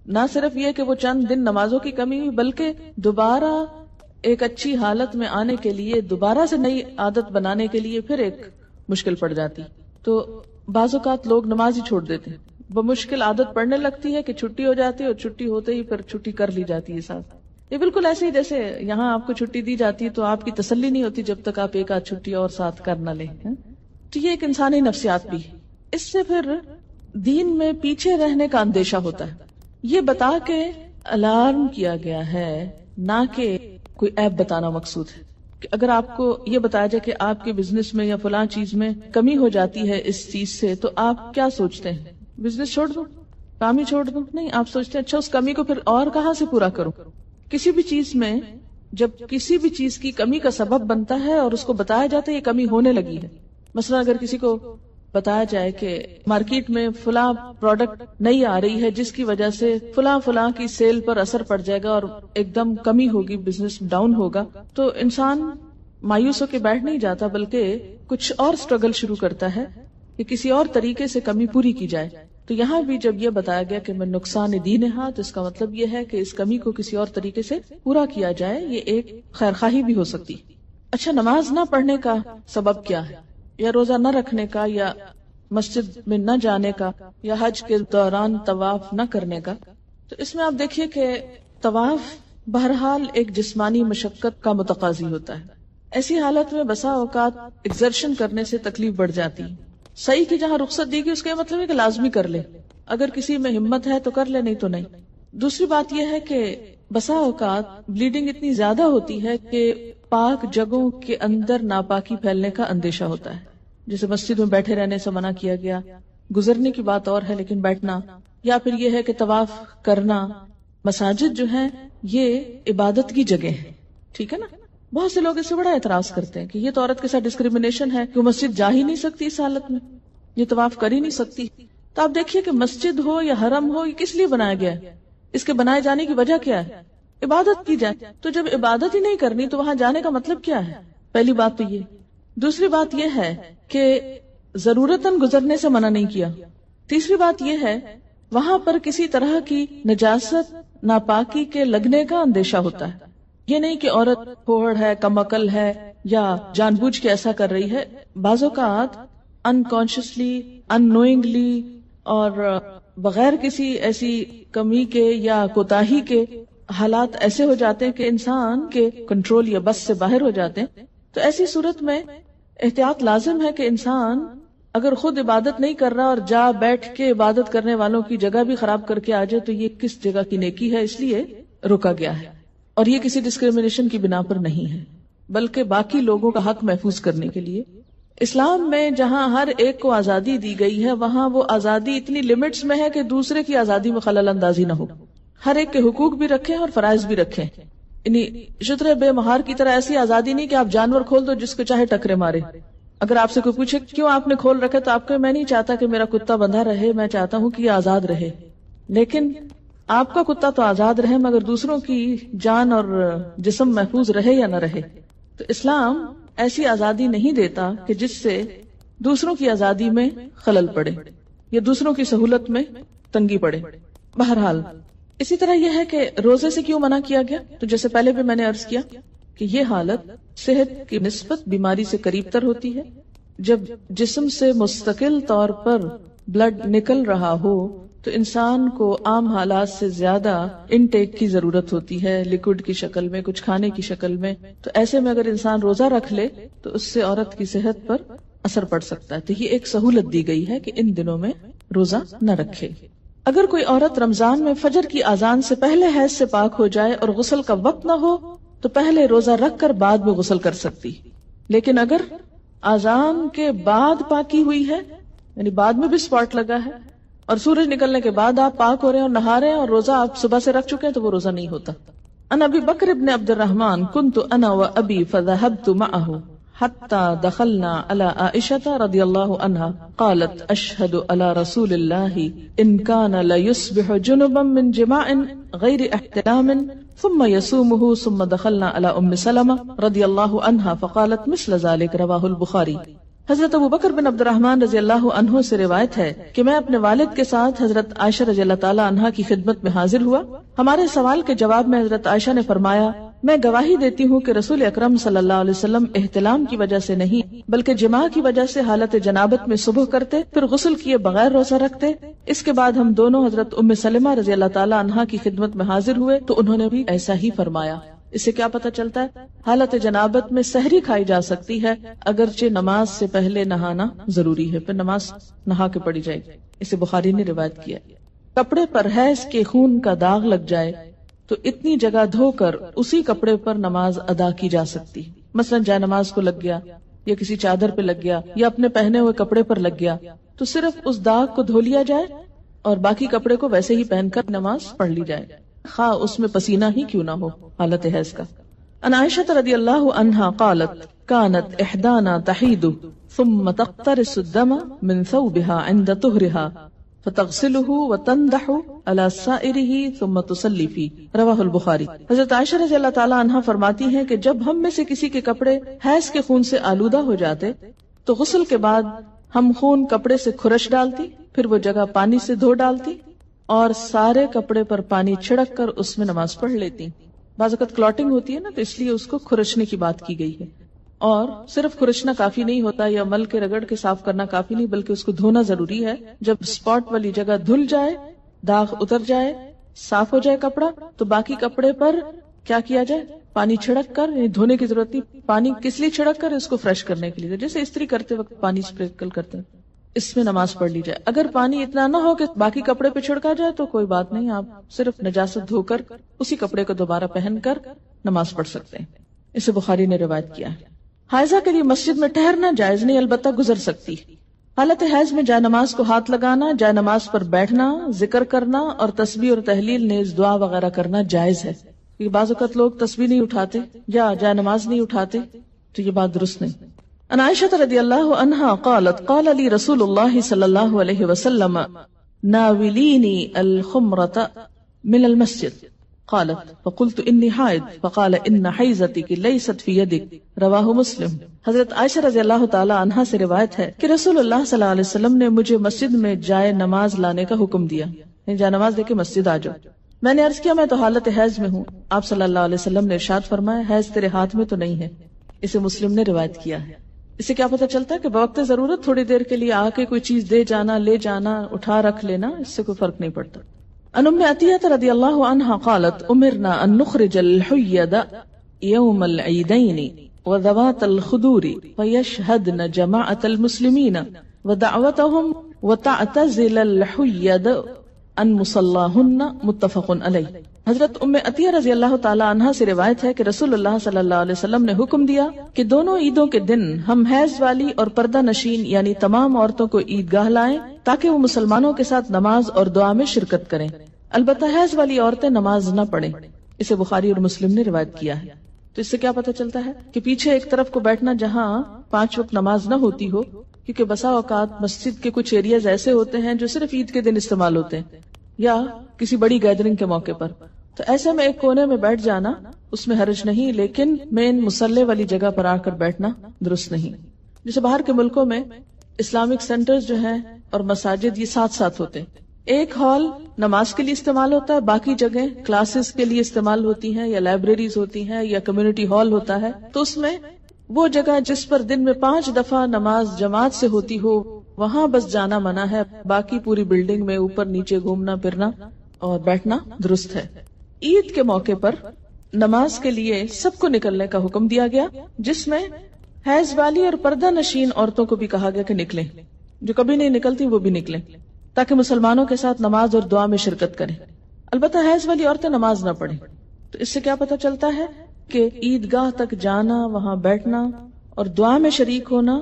نہ صرف یہ کہ وہ چند دن نمازوں کی کمی ہوئی، بلکہ دوبارہ ایک اچھی حالت میں آنے کے لیے، دوبارہ سے نئی عادت بنانے کے لیے پھر ایک مشکل پڑ جاتی۔ تو بعض اوقات لوگ نماز ہی چھوڑ دیتے ہیں، بمشکل عادت پڑنے لگتی ہے کہ چھٹی ہو جاتی ہے، اور چھٹی ہوتے ہی پھر چھٹی کر لی جاتی ہے ساتھ۔ یہ بالکل ایسے ہی جیسے یہاں آپ کو چھٹی دی جاتی ہے تو آپ کی تسلی نہیں ہوتی جب تک آپ ایک آدھ چھٹی اور ساتھ کر نہ لیں۔ تو یہ ایک انسانی نفسیات بھی ہے۔ اس سے پھر دین میں پیچھے رہنے کا اندیشہ ہوتا ہے۔ یہ بتا کے الارم کیا گیا ہے، نہ کہ کوئی عیب بتانا مقصود ہے۔ کہ اگر آپ کو یہ بتایا جائے کہ آپ کے بزنس میں یا فلاں چیز میں کمی ہو جاتی ہے اس چیز سے، تو آپ کیا سوچتے ہیں؟ بزنس چھوڑ دوں، کام ہی چھوڑ دوں؟ نہیں، آپ سوچتے ہیں اچھا اس کمی کو پھر اور کہاں سے پورا کروں۔ کسی بھی چیز میں جب کسی بھی چیز کی کمی کا سبب بنتا ہے اور اس کو بتایا جاتا ہے یہ کمی ہونے لگی ہے، مثلا اگر کسی کو بتایا جائے کہ مارکیٹ میں فلاں پروڈکٹ نہیں آ رہی ہے جس کی وجہ سے فلاں کی سیل پر اثر پڑ جائے گا اور ایک دم کمی ہوگی، بزنس ڈاؤن ہوگا، تو انسان مایوس ہو کے بیٹھ نہیں جاتا، بلکہ کچھ اور سٹرگل شروع کرتا ہے کہ کسی اور طریقے سے کمی پوری کی جائے۔ تو یہاں بھی جب یہ بتایا گیا کہ میں نقصان دینہا، تو اس کا مطلب یہ ہے کہ اس کمی کو کسی اور طریقے سے پورا کیا جائے، یہ ایک خیرخواہی بھی ہو سکتی. اچھا، نماز نہ پڑھنے کا سبب کیا ہے، یا روزہ نہ رکھنے کا، یا مسجد میں نہ جانے کا، یا حج کے دوران طواف نہ کرنے کا؟ تو اس میں آپ دیکھیے کہ طواف بہرحال ایک جسمانی مشقت کا متقاضی ہوتا ہے. ایسی حالت میں بسا اوقات ایکسرشن کرنے سے تکلیف بڑھ جاتی ہے. صحیح کی جہاں رخصت دی گئی اس کا مطلب ہے کہ لازمی کر لے، اگر کسی میں ہمت ہے تو کر لے، نہیں تو نہیں. دوسری بات یہ ہے کہ بسا اوقات بلیڈنگ اتنی زیادہ ہوتی ہے کہ پاک جگہوں کے اندر ناپاکی پھیلنے کا اندیشہ ہوتا ہے. جیسے مسجد میں بیٹھے رہنے سے منع کیا گیا، گزرنے کی بات اور ہے لیکن بیٹھنا، یا پھر یہ ہے کہ طواف کرنا. مساجد جو ہیں یہ عبادت کی جگہ ہے، ٹھیک ہے نا. بہت سے لوگ اس سے بڑا اعتراض کرتے ہیں کہ یہ تو عورت کے ساتھ ڈسکریمنیشن ہے کہ وہ مسجد جا ہی نہیں سکتی اس حالت میں، یہ طواف کر ہی نہیں سکتی. تو آپ دیکھیے کہ مسجد ہو یا حرم ہو، یہ کس لیے بنایا گیا ہے؟ اس کے بنائے جانے کی وجہ کیا ہے؟ عبادت کی جائے. تو جب عبادت ہی نہیں کرنی تو وہاں جانے کا مطلب کیا ہے؟ پہلی بات تو یہ. دوسری بات یہ ہے کہ ضرورتاً گزرنے سے منع نہیں کیا. تیسری بات یہ ہے وہاں پر کسی طرح کی نجاست ناپاکی کے لگنے کا اندیشہ ہوتا ہے. یہ نہیں کہ عورت پھوڑ ہے، کم عقل ہے، یا جان بوجھ کے ایسا کر رہی ہے. بعض اوقات انکانشیسلی، ان نوئنگلی، اور بغیر کسی ایسی کمی کے یا کوتاہی کے حالات ایسے ہو جاتے ہیں کہ انسان کے کنٹرول یا بس سے باہر ہو جاتے ہیں. تو ایسی صورت میں احتیاط لازم ہے کہ انسان اگر خود عبادت نہیں کر رہا اور جا بیٹھ کے عبادت کرنے والوں کی جگہ بھی خراب کر کے آ جائے تو یہ کس جگہ کی نیکی ہے، اس لیے روکا گیا ہے. اور یہ کسی ڈسکریمنیشن کی بنا پر نہیں ہے، بلکہ باقی لوگوں کا حق محفوظ کرنے کے لیے. اسلام میں جہاں ہر ایک کو آزادی دی گئی ہے وہاں وہ آزادی اتنی لمٹس میں ہے کہ دوسرے کی آزادی میں خلل اندازی نہ ہو. ہر ایک کے حقوق بھی رکھیں اور فرائض بھی رکھیں. یعنی شتر بے مہار کی طرح ایسی آزادی نہیں کہ آپ جانور کھول دو جس کو چاہے ٹکرے مارے. اگر آپ سے کوئی پوچھے کیوں آپ نے کھول رکھے تو آپ کو میں نہیں چاہتا کہ میرا کتا بندھا رہے، میں چاہتا ہوں کہ یہ آزاد رہے. لیکن آپ کا کتا تو آزاد رہے مگر دوسروں کی جان اور جسم محفوظ رہے یا نہ رہے. تو اسلام ایسی آزادی نہیں دیتا کہ جس سے دوسروں کی آزادی میں خلل پڑے یا دوسروں کی سہولت میں تنگی پڑے. بہرحال اسی طرح یہ ہے کہ روزے سے کیوں منع کیا گیا؟ تو جیسے پہلے بھی میں نے عرض کیا کہ یہ حالت صحت کی نسبت بیماری سے قریب تر ہوتی ہے. جب جسم سے مستقل طور پر بلڈ نکل رہا ہو تو انسان کو عام حالات سے زیادہ انٹیک کی ضرورت ہوتی ہے، لیکوڈ کی شکل میں، کچھ کھانے کی شکل میں. تو ایسے میں اگر انسان روزہ رکھ لے تو اس سے عورت کی صحت پر اثر پڑ سکتا ہے. تو یہ ایک سہولت دی گئی ہے کہ ان دنوں میں روزہ نہ رکھے. اگر کوئی عورت رمضان میں فجر کی اذان سے پہلے حیض سے پاک ہو جائے اور غسل کا وقت نہ ہو تو پہلے روزہ رکھ کر بعد میں غسل کر سکتی. لیکن اگر اذان کے بعد پاکی ہوئی ہے، یعنی بعد میں بھی اسپاٹ لگا ہے اور سورج نکلنے کے بعد آپ پاک ہو رہے ہیں اور نہا رہے ہیں اور روزہ آپ صبح سے رکھ چکے ہیں تو وہ روزہ نہیں ہوتا. ان ابی بکر ابن عبد الرحمن كنت انا وابي فذهبت معه حتى دخلنا على عائشة رضي الله عنها قالت اشهد على رسول الله ان كان لا يصبح جنبا من جماع غير احتلام ثم يصومه ثم دخلنا على ام سلمة رضي الله عنها فقالت مثل ذلك رواه البخاري. حضرت ابو بکر بن عبد الرحمن رضی اللہ عنہ سے روایت ہے کہ میں اپنے والد کے ساتھ حضرت عائشہ رضی اللہ تعالی عنہا کی خدمت میں حاضر ہوا. ہمارے سوال کے جواب میں حضرت عائشہ نے فرمایا میں گواہی دیتی ہوں کہ رسول اکرم صلی اللہ علیہ وسلم احتلام کی وجہ سے نہیں بلکہ جماع کی وجہ سے حالت جنابت میں صبح کرتے پھر غسل کیے بغیر روزہ رکھتے. اس کے بعد ہم دونوں حضرت ام سلمہ رضی اللہ تعالی عنہا کی خدمت میں حاضر ہوئے تو انہوں نے بھی ایسا ہی فرمایا. اس سے کیا پتہ چلتا ہے؟ حالت جنابت میں سحری کھائی جا سکتی ہے اگرچہ نماز سے پہلے نہانا ضروری ہے، پھر نماز نہا کے پڑھی جائے گی. اسے بخاری نے روایت کیا. کپڑے پر حیض کے خون کا داغ لگ جائے تو اتنی جگہ دھو کر اسی کپڑے پر نماز ادا کی جا سکتی. مثلا جائے نماز کو لگ گیا یا کسی چادر پہ لگ گیا یا اپنے پہنے ہوئے کپڑے پر لگ گیا تو صرف اس داغ کو دھو لیا جائے اور باقی کپڑے کو ویسے ہی پہن کر نماز پڑھ لی جائے خواہ اس میں پسینہ ہی کیوں نہ ہو حالت حیض کا. ان عائشہ رضی اللہ عنہا قالت كانت احدانا تحید ثم تقترس الدم من ثوبها عند طهرها فتغسله وتندح على سائره ثم تصلي فيه رواه البخاری. حضرت عائشہ رضی اللہ تعالی عنہا فرماتی ہیں کہ جب ہم میں سے کسی کے کپڑے حیض کے خون سے آلودہ ہو جاتے تو غسل کے بعد ہم خون کپڑے سے کھرچ ڈالتی پھر وہ جگہ پانی سے دھو ڈالتی اور سارے کپڑے پر پانی چھڑک کر اس میں نماز پڑھ لیتی. بعض اوقات کلاٹنگ ہوتی ہے نا، تو اس لیے اس کو کھرچنے کی بات کی گئی ہے. اور صرف کھرچنا کافی نہیں ہوتا یا مل کے رگڑ کے صاف کرنا کافی نہیں، بلکہ اس کو دھونا ضروری ہے. جب اسپاٹ والی جگہ دھل جائے، داغ اتر جائے، صاف ہو جائے کپڑا، تو باقی کپڑے پر کیا کیا جائے؟ پانی چھڑک کر، یعنی دھونے کی ضرورت نہیں. پانی کس لیے چھڑک کر؟ اس کو فریش کرنے کے لیے، جیسے استری کرتے وقت پانی اسپرینکل کرتے ہیں، اس میں نماز پڑھ لی جائے. اگر پانی اتنا نہ ہو کہ باقی کپڑے پہ چھڑکا جائے تو کوئی بات نہیں، آپ صرف نجاست دھو کر اسی کپڑے کو دوبارہ پہن کر نماز پڑھ سکتے ہیں. اسے بخاری نے روایت کیا ہے. حائضہ کے لیے مسجد میں ٹھہرنا جائز نہیں، البتہ گزر سکتی. حالت حیض میں جائے نماز کو ہاتھ لگانا، جائے نماز پر بیٹھنا، ذکر کرنا اور تسبیح اور تحلیل نیز دعا وغیرہ کرنا جائز ہے. کیونکہ بعض اوقات لوگ تسبیح نہیں اٹھاتے یا جائے نماز نہیں اٹھاتے، تو یہ بات درست نہیں. عن عائشة رضی اللہ عنہا قالت قال لی رسول اللہ صلی اللہ علیہ وسلم ناولینی الخمرۃ من المسجد قالت فقلت انی حائض فقال ان حیضتک لیست فی یدک رواہ مسلم. حضرت عائشہ رضی اللہ تعالی عنہا سے روایت ہے کہ رسول اللہ صلی اللہ علیہ وسلم نے مجھے مسجد میں جائے نماز لانے کا حکم دیا، یعنی جائے نماز لے کے مسجد آ جاؤ. میں نے عرض کیا میں تو حالت حیض میں ہوں. آپ صلی اللہ علیہ وسلم نے ارشاد فرمایا حیض تیرے ہاتھ میں تو نہیں ہے. اسے مسلم نے روایت کیا ہے. اس سے کیا پتہ چلتا ہے کہ بوقت ضرورت تھوڑی دیر کے لیے آ کے کوئی چیز دے جانا، لے جانا، اٹھا رکھ لینا، اس سے کوئی فرق نہیں پڑتا. ان ام عطیہ رضی اللہ عنہا قالت امرنا ان نخرج الحید یوم العیدین وذوات الخدور فیشہدن جماعت المسلمین ودعوتهم وتعتزل الحید ان مصلاہن متفق علیہ. حضرت ام عطیہ رضی اللہ تعالی عنہا سے روایت ہے کہ رسول اللہ صلی اللہ علیہ وسلم نے حکم دیا کہ دونوں عیدوں کے دن ہم حیض والی اور پردہ نشین یعنی تمام عورتوں کو عیدگاہ لائیں تاکہ وہ مسلمانوں کے ساتھ نماز اور دعا میں شرکت کریں. البتہ حیض والی عورتیں نماز نہ پڑھیں. اسے بخاری اور مسلم نے روایت کیا ہے. تو اس سے کیا پتہ چلتا ہے کہ پیچھے ایک طرف کو بیٹھنا جہاں 5 وقت نماز نہ ہوتی ہو، کیونکہ بسا اوقات مسجد کے کچھ ایریاز ایسے ہوتے ہیں جو صرف عید کے دن استعمال ہوتے ہیں یا کسی بڑی گیدرنگ کے موقع پر، تو ایسے میں ایک کونے میں بیٹھ جانا اس میں حرج نہیں، لیکن مین مسلح والی جگہ پر آ کر بیٹھنا درست نہیں. جیسے باہر کے ملکوں میں اسلامک سینٹرز جو ہیں اور مساجد یہ ساتھ ساتھ ہوتے ہیں. ایک ہال نماز کے لیے استعمال ہوتا ہے، باقی جگہ کلاسز کے لیے استعمال ہوتی ہیں یا لائبریریز ہوتی ہیں یا کمیونٹی ہال ہوتا ہے. تو اس میں وہ جگہ جس پر دن میں 5 دفعہ نماز جماعت سے ہوتی ہو وہاں بس جانا منع ہے، باقی پوری بلڈنگ میں اوپر نیچے گھومنا پھرنا اور بیٹھنا درست ہے. عید کے موقع پر نماز کے لیے سب کو نکلنے کا حکم دیا گیا، جس میں حیض والی اور پردہ نشین عورتوں کو بھی کہا گیا کہ نکلیں، جو کبھی نہیں نکلتی وہ بھی نکلیں تاکہ مسلمانوں کے ساتھ نماز اور دعا میں شرکت کریں. البتہ حیض والی عورتیں نماز نہ پڑھیں. تو اس سے کیا پتہ چلتا ہے کہ عیدگاہ تک جانا، وہاں بیٹھنا اور دعا میں شریک ہونا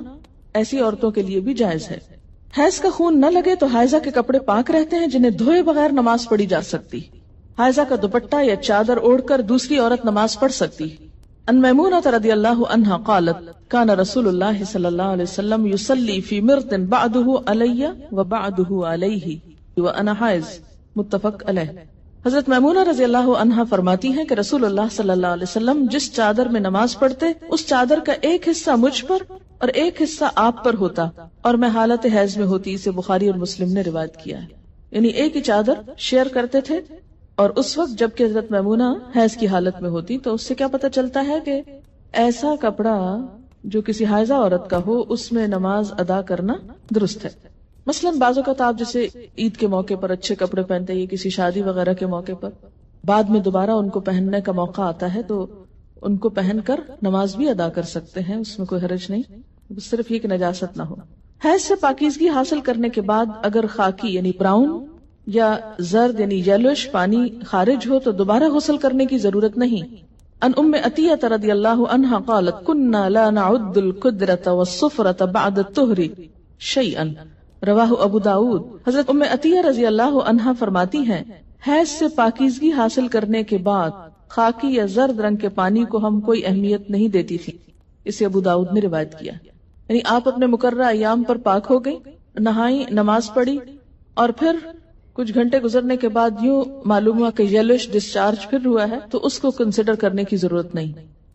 ایسی عورتوں کے لیے بھی جائز ہے. حیض کا خون نہ لگے تو حائضہ کے کپڑے پاک رہتے ہیں جنہیں دھوئے بغیر نماز پڑھی جا سکتی. حائضہ کا دوپٹہ یا چادر اوڑھ کر دوسری عورت نماز پڑھ سکتی. ان میمونہ رضی اللہ عنہا قالت کان رسول اللہ صلی اللہ علیہ وسلم یصلی فی مرط بعدہ علی و بعدہ علیہ وانا حائض متفق علیہ. حضرت میمونہ رضی اللہ عنہا فرماتی ہیں کہ رسول اللہ صلی اللہ علیہ وسلم جس چادر میں نماز پڑھتے اس چادر کا ایک حصہ مجھ پر اور ایک حصہ آپ پر ہوتا اور میں حالت حیض میں ہوتی. اسے بخاری اور مسلم نے روایت کیا ہے. یعنی ایک ہی چادر شیئر کرتے تھے اور اس وقت جب کہ حضرت میمونہ حیض کی حالت میں ہوتی. تو اس سے کیا پتہ چلتا ہے کہ ایسا کپڑا جو کسی حائضہ عورت کا ہو اس میں نماز ادا کرنا درست ہے. مثلاً بعض اوقات آپ جیسے عید کے موقع پر اچھے کپڑے پہنتے ہیں، کسی شادی وغیرہ کے موقع پر بعد میں دوبارہ ان کو پہننے کا موقع آتا ہے تو ان کو پہن کر نماز بھی ادا کر سکتے ہیں، اس میں کوئی حرج نہیں، صرف یہ کہ نجاست نہ ہو. حیض سے پاکیزگی حاصل کرنے کے بعد اگر خاکی یعنی براؤن یا زرد یعنی یلوش پانی خارج ہو تو دوبارہ غسل کرنے کی ضرورت نہیں. ان ام عطیہ رضی اللہ عنہا قالت کننا لا نعد القدرۃ والصفرۃ بعد الطہر شیئا رواہ ابو داود. حضرت ام عطیہ رضی اللہ عنہا فرماتی ہیں حیض سے پاکیزگی حاصل کرنے کے بعد خاکی یا زرد رنگ کے پانی کو ہم کوئی اہمیت نہیں دیتی تھی. اسے ابو داود نے روایت کیا. یعنی آپ اپنے مقررہ ایام پر پاک ہو گئی، نہائی، نماز پڑھی اور پھر کچھ گھنٹے گزرنے کے بعد یوں معلوم ہوا کہ یلوش ڈسچارج پھر ہوا ہے تو اس کو کنسیڈر کرنے کی ضرورت نہیں،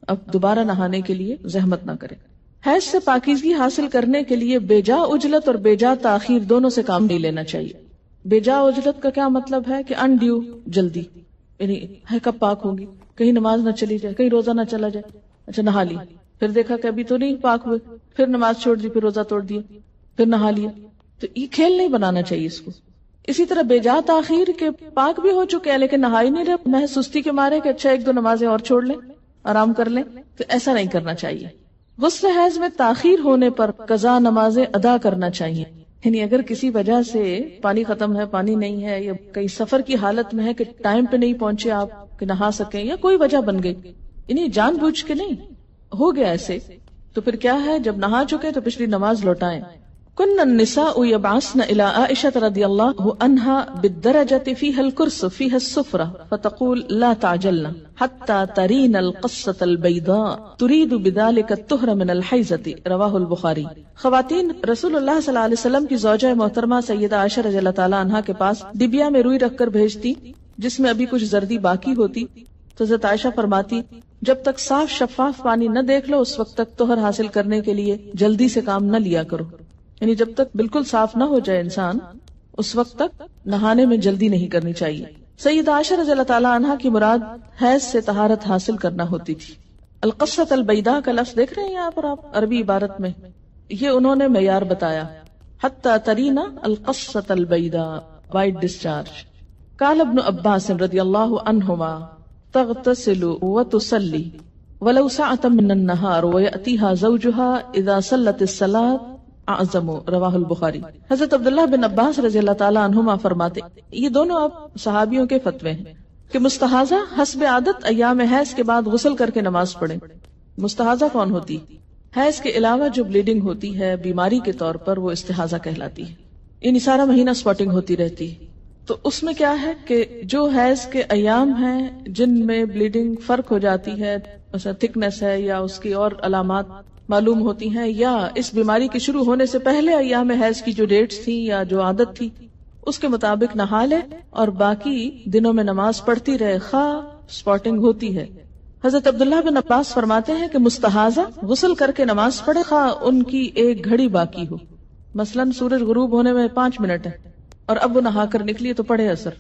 اب دوبارہ نہانے کے لیے زحمت نہ کریں. حیض سے پاکیزگی حاصل کرنے کے لیے بے جا عجلت اور بے جا تاخیر دونوں سے کام نہیں لینا چاہیے. بے جا عجلت کا کیا مطلب ہے کہ انڈیو جلدی، یعنی ہے کب پاک ہوگی، کہیں نماز نہ چلی جائے، کہیں روزہ نہ چلا جائے، اچھا نہا لی، پھر دیکھا کہ ابھی تو نہیں پاک ہوئے، پھر نماز چھوڑ دی، پھر روزہ توڑ دیا، پھر نہا لیا. تو یہ کھیل نہیں بنانا چاہیے اس کو. اسی طرح بے جا تاخیر کے پاک بھی ہو چکے ہیں لیکن نہائی نہیں رہے، محض سستی کے مارے کہ اچھا ایک دو نمازیں اور چھوڑ لیں، آرام کر لیں، تو ایسا نہیں کرنا چاہیے. غسل حیض میں تاخیر ہونے پر قضا نمازیں ادا کرنا چاہیے. یعنی اگر کسی وجہ سے پانی ختم ہے، پانی نہیں ہے، یا کئی سفر کی حالت میں ہے کہ ٹائم پہ نہیں پہنچے آپ کہ نہا سکیں، یا کوئی وجہ بن گئی، یعنی جان بوجھ کے نہیں ہو گیا ایسے، تو پھر کیا ہے، جب نہا چکے تو پچھلی نماز لوٹائیں. كن النساء يبعثن الى عائشة رضي الله عنها بالدرجة فيها الكرس فيها السفرة فتقول لا تعجلن حتى ترين القصة البيضاء تريد بذلك الطهر من الحيضة. رواه البخاري. خواتین رسول اللہ صلی اللہ علیہ وسلم کی زوجہ محترمہ سیدہ عائشہ رضی اللہ تعالی عنہا کے پاس ڈبیا میں روئی رکھ کر بھیجتی جس میں ابھی کچھ زردی باقی ہوتی، تو حضرت عائشہ فرماتی جب تک صاف شفاف پانی نہ دیکھ لو اس وقت تک طہر حاصل کرنے کے لیے جلدی سے کام نہ لیا کرو. یعنی جب تک بالکل صاف نہ ہو جائے انسان اس وقت تک نہانے میں جلدی نہیں کرنی چاہیے. سیدہ عائشہ رضی اللہ تعالی عنہا کی مراد حیض سے طہارت حاصل کرنا ہوتی تھی. القصۃ البیضاء کا لفظ دیکھ رہے ہیں یہاں پر آپ عربی عبارت میں، یہ انہوں نے معیار بتایا، حتی ترینا القصۃ البیضاء، وائٹ ڈسچارج. قال ابن عباس رضی اللہ عنہما تغتسل وتصلی ولو ساعة من النهار ويأتيها زوجها اذا صلت الصلاة اعظم. رواہ البخاری. حضرت عبداللہ بن عباس رضی اللہ تعالی عنہما فرماتے، یہ دونوں اب صحابیوں کے فتوے ہیں کہ مستحاضہ حسب عادت ایام حیض کے بعد غسل کر کے نماز پڑھیں. مستحاضہ کون ہوتی؟ حیض کے علاوہ جو بلیڈنگ ہوتی ہے بیماری کے طور پر، وہ استحاضہ کہلاتی ہے. یعنی سارا مہینہ سپاٹنگ ہوتی رہتی ہے. تو اس میں کیا ہے کہ جو حیض کے ایام ہیں جن میں بلیڈنگ فرق ہو جاتی ہے، مثلا تھکنس ہے یا اس کی اور علامات معلوم ہوتی ہیں، یا اس بیماری کے شروع ہونے سے پہلے ایام حیض کی جو ڈیٹس تھی یا جو عادت تھی اس کے مطابق نہا لے اور باقی دنوں میں نماز پڑھتی رہے خواہ سپاٹنگ ہوتی ہے. حضرت عبداللہ بن عباس فرماتے ہیں کہ مستحاضہ غسل کر کے نماز پڑھے خواہ ان کی ایک گھڑی باقی ہو. مثلاً سورج غروب ہونے میں 5 منٹ ہے اور اب وہ نہا کر نکلی تو پڑھے اثر.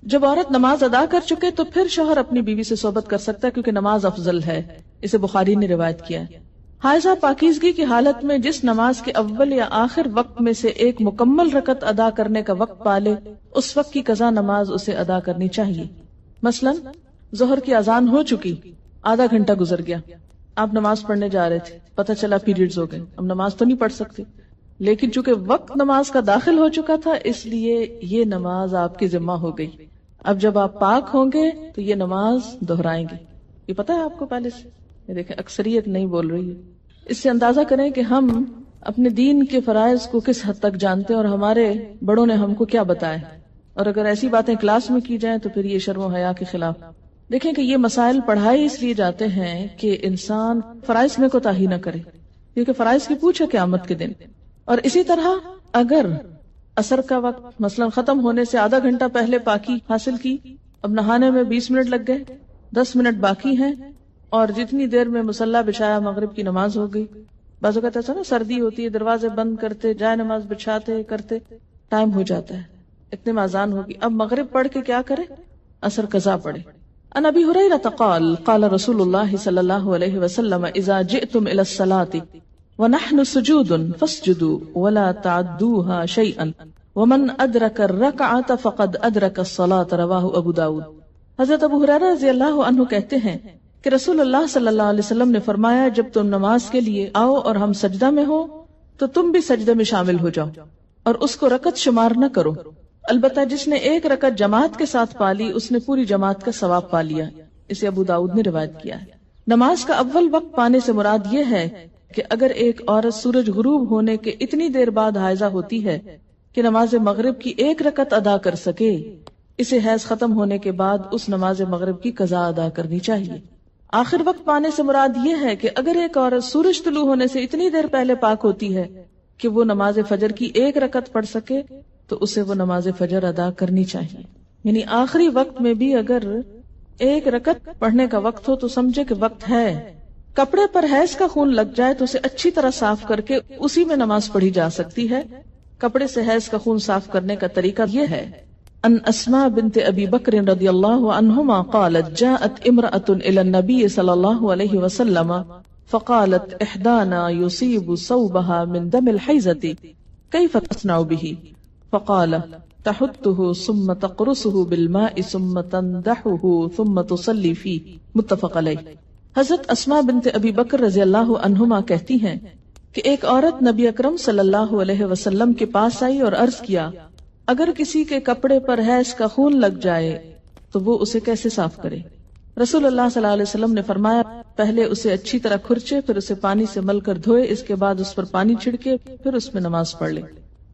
جب عورت نماز ادا کر چکے تو پھر شوہر اپنی بیوی سے صحبت کر سکتا ہے کیونکہ نماز افضل ہے. اسے بخاری نے روایت کیا ہے. حائضہ پاکیزگی کی حالت میں جس نماز کے اول یا آخر وقت میں سے ایک مکمل رکعت ادا کرنے کا وقت پالے اس وقت کی قضا نماز اسے ادا کرنی چاہیے. مثلاً ظہر کی اذان ہو چکی، آدھا گھنٹہ گزر گیا، آپ نماز پڑھنے جا رہے تھے، پتہ چلا پیریڈز ہو گئے، اب نماز تو نہیں پڑھ سکتے، لیکن چونکہ وقت نماز کا داخل ہو چکا تھا اس لیے یہ نماز آپ کی ذمہ ہو گئی. اب جب آپ پاک ہوں گے تو یہ نماز دہرائیں گے. یہ پتہ ہے آپ کو پہلے سے؟ یہ دیکھیں اکثریت نہیں بول رہی ہے. اس سے اندازہ کریں کہ ہم اپنے دین کے فرائض کو کس حد تک جانتے ہیں اور ہمارے بڑوں نے ہم کو کیا بتایا. اور اگر ایسی باتیں کلاس میں کی جائیں تو پھر یہ شرم و حیا کے خلاف. دیکھیں کہ یہ مسائل پڑھائے اس لیے جاتے ہیں کہ انسان فرائض میں کوتاہی نہ کرے، کیونکہ فرائض کی پوچھ ہے قیامت کے دن. اور اسی طرح اگر عصر کا وقت مثلا ختم ہونے سے آدھا گھنٹہ پہلے پاکی حاصل کی، اب نہانے میں 20 منٹ لگ گئے، 10 منٹ باقی ہیں، اور جتنی دیر میں مصلی بچھایا مغرب کی نماز ہو گئی. بعض اوقات ایسا نا سردی ہوتی ہے، دروازے بند کرتے جائے نماز بچھاتے کرتے ٹائم ہو جاتا ہے، اتنے میں اذان ہوگی. اب مغرب پڑھ کے کیا کرے؟ عصر قضا پڑھے. عن ابی ہریرہ قال قال رسول اللہ صلی اللہ علیہ وسلم اذا جئتم الى الصلاة ونحن سجود فاسجدوا ولا تعدوها شيئا ومن ادرک الرکعة فقد ادرک الصلاة. رواہ ابو داود. حضرت ابو ہریرہ رضی اللہ عنہ کہتے ہیں کہ رسول اللہ صلی اللہ علیہ وسلم نے فرمایا جب تم نماز کے لیے آؤ اور ہم سجدہ میں ہو تو تم بھی سجدے میں شامل ہو جاؤ اور اس کو رکعت شمار نہ کرو. البتہ جس نے ایک رکعت جماعت کے ساتھ پالی اس نے پوری جماعت کا ثواب پا لیا. اسے ابو داؤد نے روایت کیا ہے. نماز کا اول وقت پانے سے مراد یہ ہے کہ اگر ایک عورت سورج غروب ہونے کے اتنی دیر بعد حائضہ ہوتی ہے کہ نماز مغرب کی ایک رکعت ادا کر سکے، اسے حیض ختم ہونے کے بعد اس نماز مغرب کی قضا ادا کرنی چاہیے. آخر وقت پانے سے مراد یہ ہے کہ اگر ایک عورت سورج طلوع ہونے سے اتنی دیر پہلے پاک ہوتی ہے کہ وہ نماز فجر کی ایک رکعت پڑھ سکے تو اسے وہ نماز فجر ادا کرنی چاہیے. یعنی آخری وقت میں بھی اگر ایک رکعت پڑھنے کا وقت ہو تو سمجھے کہ وقت ہے، کپڑے پر حیض کا خون لگ جائے تو اسے اچھی طرح صاف کر کے اسی میں نماز پڑھی جا سکتی ہے. کپڑے سے حیض کا خون صاف کرنے کا طریقہ یہ ہے. ان اسماء بنت ابی بکر رضی اللہ عنہما قالت جاءت امرأة الى النبی صلی اللہ علیہ وسلم فقالت احدانا يصيب صوبها من دم الحیضة كيف تصنع به فقال تحته ثم تقرصه بالماء ثم تندحه ثم تصلي فيه متفق علیہ. حضرت اسماء بنت ابی بکر رضی اللہ عنہما کہتی ہیں کہ ایک عورت نبی اکرم صلی اللہ علیہ وسلم کے پاس آئی اور عرض کیا اگر کسی کے کپڑے پر حیض کا خون لگ جائے تو وہ اسے کیسے صاف کرے. رسول اللہ صلی اللہ علیہ وسلم نے فرمایا پہلے اسے اچھی طرح کھرچے، پھر اسے پانی سے مل کر دھوئے، اس کے بعد اس پر پانی چھڑکے، پھر اس میں نماز پڑھ لے.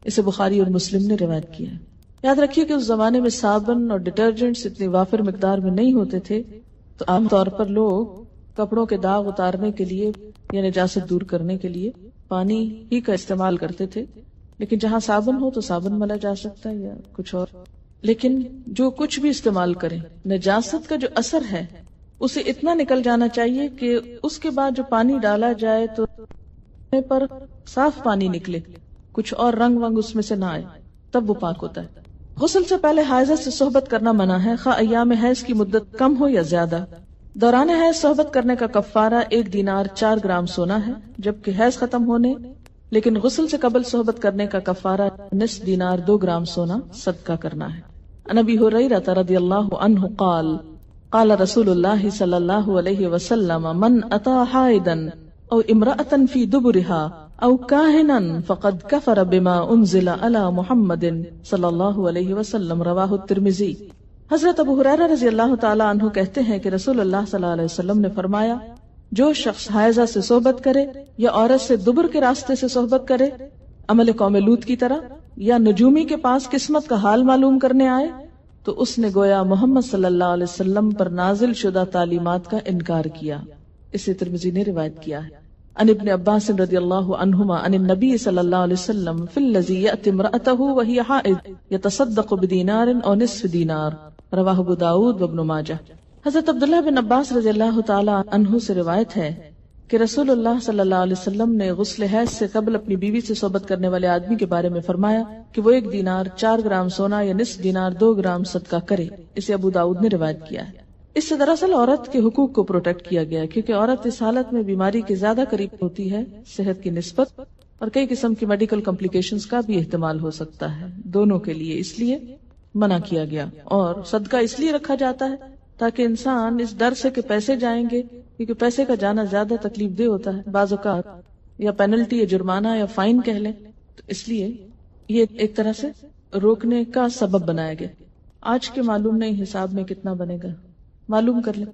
اسے بخاری اور مسلم نے روایت کیا ہے. یاد رکھیے کہ اس زمانے میں صابن اور ڈٹرجنٹس اتنی وافر مقدار میں نہیں ہوتے تھے، تو عام طور پر لوگ کپڑوں کے داغ اتارنے کے لیے یا نجاست دور کرنے کے لیے پانی ہی کا استعمال کرتے تھے. لیکن جہاں صابن ہو تو صابن ملا جا سکتا ہے یا کچھ اور. لیکن جو کچھ بھی استعمال کریں، نجاست کا جو اثر ہے اسے اتنا نکل جانا چاہیے کہ اس کے بعد جو پانی ڈالا جائے تو پر صاف پانی نکلے، کچھ اور رنگ ونگ اس میں سے نہ آئے، تب وہ پاک ہوتا ہے. غسل سے پہلے حائضہ سے صحبت کرنا منع ہے، خواہ ایام حیض کی مدت کم ہو یا زیادہ. دوران حیض صحبت کرنے کا کفارہ 1 دینار 4 گرام سونا ہے، جبکہ حیض ختم ہونے لیکن غسل سے قبل صحبت کرنے کا کفارہ نصف دینار 2 گرام سونا صدقہ کرنا ہے. عن ابی ہریرہ رضی اللہ عنہ قال قال رسول اللہ صلی اللہ علیہ وسلم من اتی حائضا او امرأة فی دبرها او کاہنا فقد کفر بما انزل علی محمد صلی اللہ علیہ وسلم. رواہ الترمذی. حضرت ابو ہریرہ رضی اللہ تعالی عنہ کہتے ہیں کہ رسول اللہ صلی اللہ علیہ وسلم نے فرمایا جو شخص حائضہ سے صحبت کرے یا عورت سے دبر کے راستے سے صحبت کرے، عمل قوم لوط کی طرح، یا نجومی کے پاس قسمت کا حال معلوم کرنے آئے، تو اس نے گویا محمد صلی اللہ علیہ وسلم پر نازل شدہ تعلیمات کا انکار کیا. اسے ترمذی نے روایت کیا ہے. عن ابن عباس رضی اللہ عنہما عن النبی صلی اللہ علیہ وسلم فی الذی یأتی امرأته وہی حائض یتصدق بدینار او نصف دینار. رواہ ابو داؤد وابن ماجہ. حضرت عبداللہ بن عباس رضی اللہ تعالی عنہ سے روایت ہے کہ رسول اللہ صلی اللہ علیہ وسلم نے غسل حیض سے قبل اپنی بیوی سے صحبت کرنے والے آدمی کے بارے میں فرمایا کہ وہ 1 دینار 4 گرام سونا یا نصف دینار 2 گرام صدقہ کرے. اسے ابو داؤد نے روایت کیا ہے. اس سے دراصل عورت کے حقوق کو پروٹیکٹ کیا گیا ہے، کیونکہ عورت اس حالت میں بیماری کے زیادہ قریب ہوتی ہے صحت کی نسبت، اور کئی قسم کی میڈیکل کمپلیکیشنز کا بھی احتمال ہو سکتا ہے دونوں کے لیے، اس لیے منع کیا گیا. اور صدقہ اس لیے رکھا جاتا ہے تاکہ انسان اس ڈر سے کہ پیسے جائیں گے، کیونکہ پیسے کا جانا زیادہ تکلیف دہ ہوتا ہے بعض اوقات، یا پینلٹی یا جرمانہ یا فائن کہہ لیں، تو اس لیے یہ ایک طرح سے روکنے کا سبب بنایا گیا. آج کے معلوم نہیں حساب میں کتنا بنے گا، معلوم کر لیں.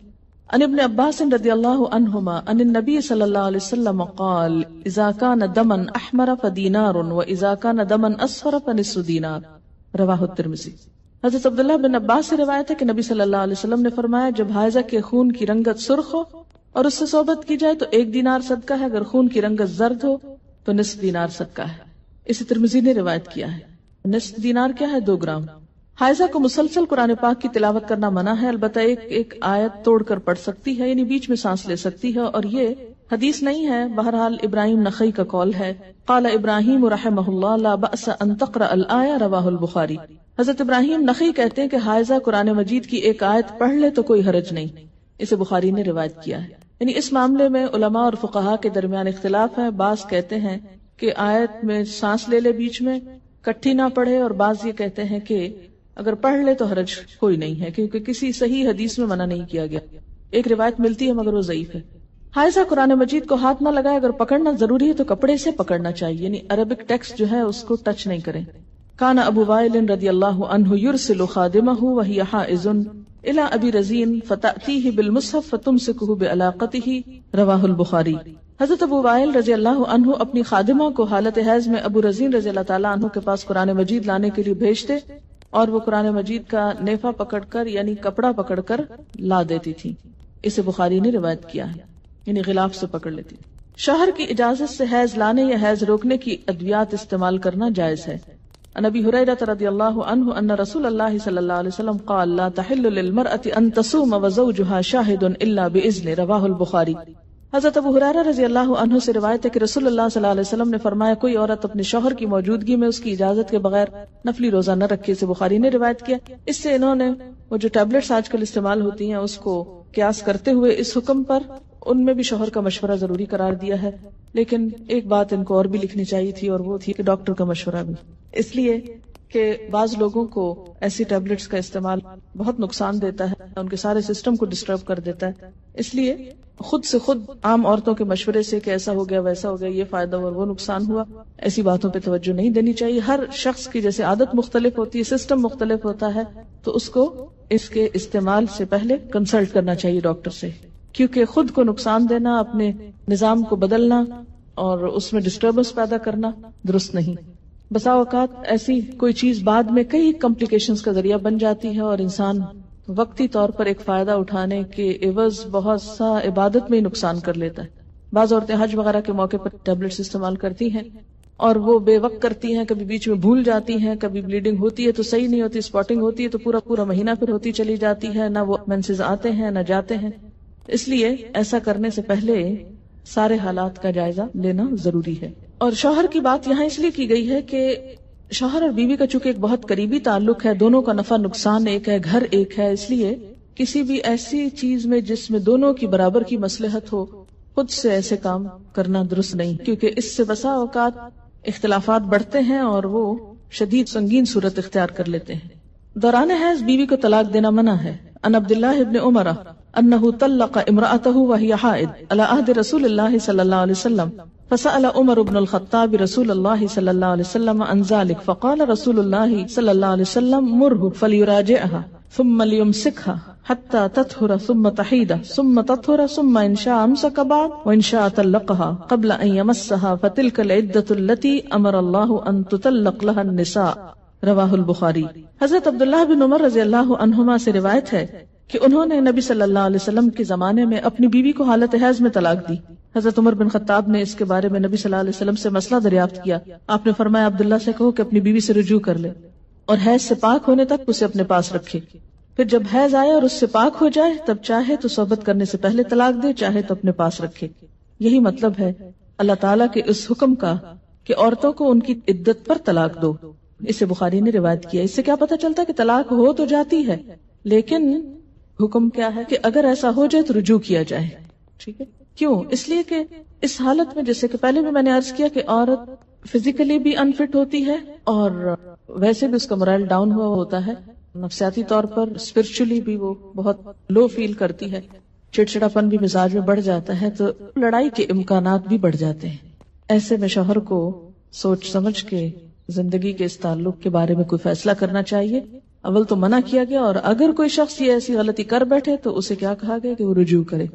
عن ابن عباس رضی اللہ عنہما عن النبی صلی اللہ علیہ وسلم قال اذا كان دما احمر فدینار واذا كان دما اصفر فنصف دینار. رواہ الترمذی. حضرت عبداللہ بن عباس سے روایت ہے کہ نبی صلی اللہ علیہ وسلم نے فرمایا جب حائضہ کے خون کی رنگت سرخ ہو اور اس سے صحبت کی جائے تو 1 دینار صدقہ ہے، اگر خون کی رنگت زرد ہو تو نصف دینار صدقہ ہے. اسے ترمذی نے روایت کیا ہے. نصف دینار کیا ہے؟ 2 گرام. حائضہ کو مسلسل قرآن پاک کی تلاوت کرنا منع ہے، البتہ ایک آیت توڑ کر پڑھ سکتی ہے، یعنی بیچ میں سانس لے سکتی ہے، اور یہ حدیث نہیں ہے. بہرحال ابراہیم نخعی کا قول ہے. قال ابراہیم رحمہ اللہ لا بأس ان تقرأ الآیہ. رواہ البخاری. حضرت ابراہیم نخعی کہتے ہیں کہ حائضہ قرآن مجید کی ایک آیت پڑھ لے تو کوئی حرج نہیں. اسے بخاری نے روایت کیا ہے. یعنی اس معاملے میں علماء اور فقہاء کے درمیان اختلاف ہے. بعض کہتے ہیں کہ آیت میں سانس لے لے بیچ میں، کٹھی نہ پڑھے، اور بعض یہ کہتے ہیں کہ اگر پڑھ لے تو حرج کوئی نہیں ہے، کیونکہ کسی صحیح حدیث میں منع نہیں کیا گیا. ایک روایت ملتی ہے مگر وہ ضعیف ہے. حائضہ قرآن مجید کو ہاتھ نہ لگائے، اگر پکڑنا ضروری ہے تو کپڑے سے پکڑنا چاہیے، یعنی عربک ٹیکسٹ جو ہے اس کو ٹچ نہیں کریں. کان ابو وائل رضی اللہ عنہ یرسل خادمہ وہی حائض الی ابی رزین فتأتیہ بالمصحف فتمسکہ بعلاقتہ. رواہ البخاری. حضرت ابو وائل رضی اللہ عنہ اپنی خادمہ کو حالت حیض میں ابو رزین رضی اللہ تعالیٰ عنہ کے پاس قرآن مجید لانے کے لیے بھیجتے، اور وہ قرآن مجید کا نیفا پکڑ کر یعنی کپڑا پکڑ کر لا دیتی تھی. اسے بخاری نے روایت کیا ہے، یعنی غلاف سے پکڑ لیتی. شوہر کی اجازت سے حیض لانے یا حیض روکنے کی ادویات استعمال کرنا جائز ہے. عن ابی ہریرہ رضی اللہ عنہ ان رسول اللہ صلی اللہ علیہ وسلم قال لا تحل للمرأة ان تصوم وزوجها شاہد الا باذن. رواہ البخاری. حضرت ابو ہریرہ رضی اللہ عنہ سے روایت ہے کہ رسول اللہ صلی اللہ علیہ وسلم نے فرمایا کوئی عورت اپنے شوہر کی موجودگی میں اس کی اجازت کے بغیر نفلی روزہ نہ رکھے، اسے بخاری نے روایت کیا۔ اس سے انہوں نے وہ جو ٹیبلٹس آج کل استعمال ہوتی ہیں اس کو قیاس کرتے ہوئے اس حکم پر ان میں بھی شوہر کا مشورہ ضروری قرار دیا ہے، لیکن ایک بات ان کو اور بھی لکھنی چاہیے تھی، اور وہ تھی کہ ڈاکٹر کا مشورہ بھی، اس لیے کہ بعض لوگوں کو ایسی ٹیبلٹس کا استعمال بہت نقصان دیتا ہے، ان کے سارے سسٹم کو ڈسٹرب کر دیتا ہے۔ اس لیے خود سے خود عام عورتوں کے مشورے سے کہ ایسا ہو گیا ویسا ہو گیا، یہ فائدہ اور وہ نقصان ہوا، ایسی باتوں پہ توجہ نہیں دینی چاہیے۔ ہر شخص کی جیسے عادت مختلف ہوتی ہے، سسٹم مختلف ہوتا ہے، تو اس کو اس کے استعمال سے پہلے کنسلٹ کرنا چاہیے ڈاکٹر سے، کیونکہ خود کو نقصان دینا، اپنے نظام کو بدلنا اور اس میں ڈسٹربنس پیدا کرنا درست نہیں۔ بسا اوقات ایسی کوئی چیز بعد میں کئی کمپلیکیشنز کا ذریعہ بن جاتی ہے اور انسان وقتی طور پر ایک فائدہ اٹھانے کے عوض بہت سا عبادت میں ہی نقصان کر لیتا ہے۔ بعض عورتیں حج وغیرہ کے موقع پر ٹیبلٹس استعمال کرتی ہیں اور وہ بے وقت کرتی ہیں، کبھی بیچ میں بھول جاتی ہیں، کبھی بلیڈنگ ہوتی ہے تو صحیح نہیں ہوتی، اسپاٹنگ ہوتی ہے تو پورا مہینہ پھر ہوتی چلی جاتی ہے، نہ وہ مینسز آتے ہیں نہ جاتے ہیں۔ اس لیے ایسا کرنے سے پہلے سارے حالات کا جائزہ لینا ضروری ہے۔ اور شوہر کی بات یہاں اس لیے کی گئی ہے کہ شوہر اور بیوی کا چونکہ ایک بہت قریبی تعلق ہے، دونوں کا نفع نقصان ایک ہے، گھر ایک ہے، اس لیے کسی بھی ایسی چیز میں جس میں دونوں کی برابر کی مصلحت ہو، خود سے ایسے کام کرنا درست نہیں، کیونکہ اس سے بسا اوقات اختلافات بڑھتے ہیں اور وہ شدید سنگین صورت اختیار کر لیتے ہیں۔ دوران حیض بیوی کو طلاق دینا منع ہے۔ ان عبداللہ ابن عمر انه طلق امرأته وهي حائض على عهد رسول الله صلی اللہ علیہ وسلم فسأل عمر بن الخطاب رسول الله صلی اللہ علیہ وسلم عن ذلك فقال رسول الله صلی اللہ علیہ وسلم مره فليراجعها ثم ليمسكها حتى تطهر ثم تحيض ثم تطهر ثم ان شاء امسك بعد وان شاء طلقها قبل ان يمسها فتلك العدة التي امر الله ان تطلق لها النساء رواہ البخاری۔ حضرت عبداللہ بن عمر رضی اللہ عنہما سے روایت ہے کہ انہوں نے نبی صلی اللہ علیہ وسلم کے زمانے میں اپنی بیوی کو حالت حیض میں طلاق دی۔ حضرت عمر بن خطاب نے اس کے بارے میں نبی صلی اللہ علیہ وسلم سے مسئلہ دریافت کیا۔ آپ نے فرمایا عبداللہ سے کہو کہ اپنی بیوی سے رجوع کر لے اور حیض سے پاک ہونے تک اسے اپنے پاس رکھے، پھر جب حیض آئے اور اس سے پاک ہو جائے تب چاہے تو صحبت کرنے سے پہلے طلاق دے، چاہے تو اپنے پاس رکھے۔ یہی مطلب ہے اللہ تعالیٰ کے اس حکم کا کہ عورتوں کو ان کی عدت پر طلاق دو۔ اسے بخاری نے روایت کیا۔ اس سے کیا پتہ چلتا ہے کہ طلاق ہو تو جاتی ہے، لیکن حکم کیا ہے کہ اگر ایسا ہو جائے تو رجوع کیا جائے۔ ٹھیک ہے، کیوں؟ اس لیے کہ اس حالت میں جیسے کہ پہلے بھی میں نے عرض کیا کہ عورت فزیکلی بھی انفٹ ہوتی ہے اور ویسے بھی اس کا مورائل ڈاؤن ہوا ہوتا ہے، نفسیاتی طور پر اسپرچولی بھی وہ بہت لو فیل کرتی ہے، چڑچڑاپن بھی مزاج میں بڑھ جاتا ہے، تو لڑائی کے امکانات بھی بڑھ جاتے ہیں۔ ایسے میں شوہر کو سوچ سمجھ کے زندگی کے اس تعلق کے بارے میں کوئی فیصلہ کرنا چاہیے۔ اول تو منع کیا گیا، اور اگر کوئی شخص یہ ایسی غلطی کر بیٹھے تو اسے کیا کہا گیا کہ وہ رجوع کرے۔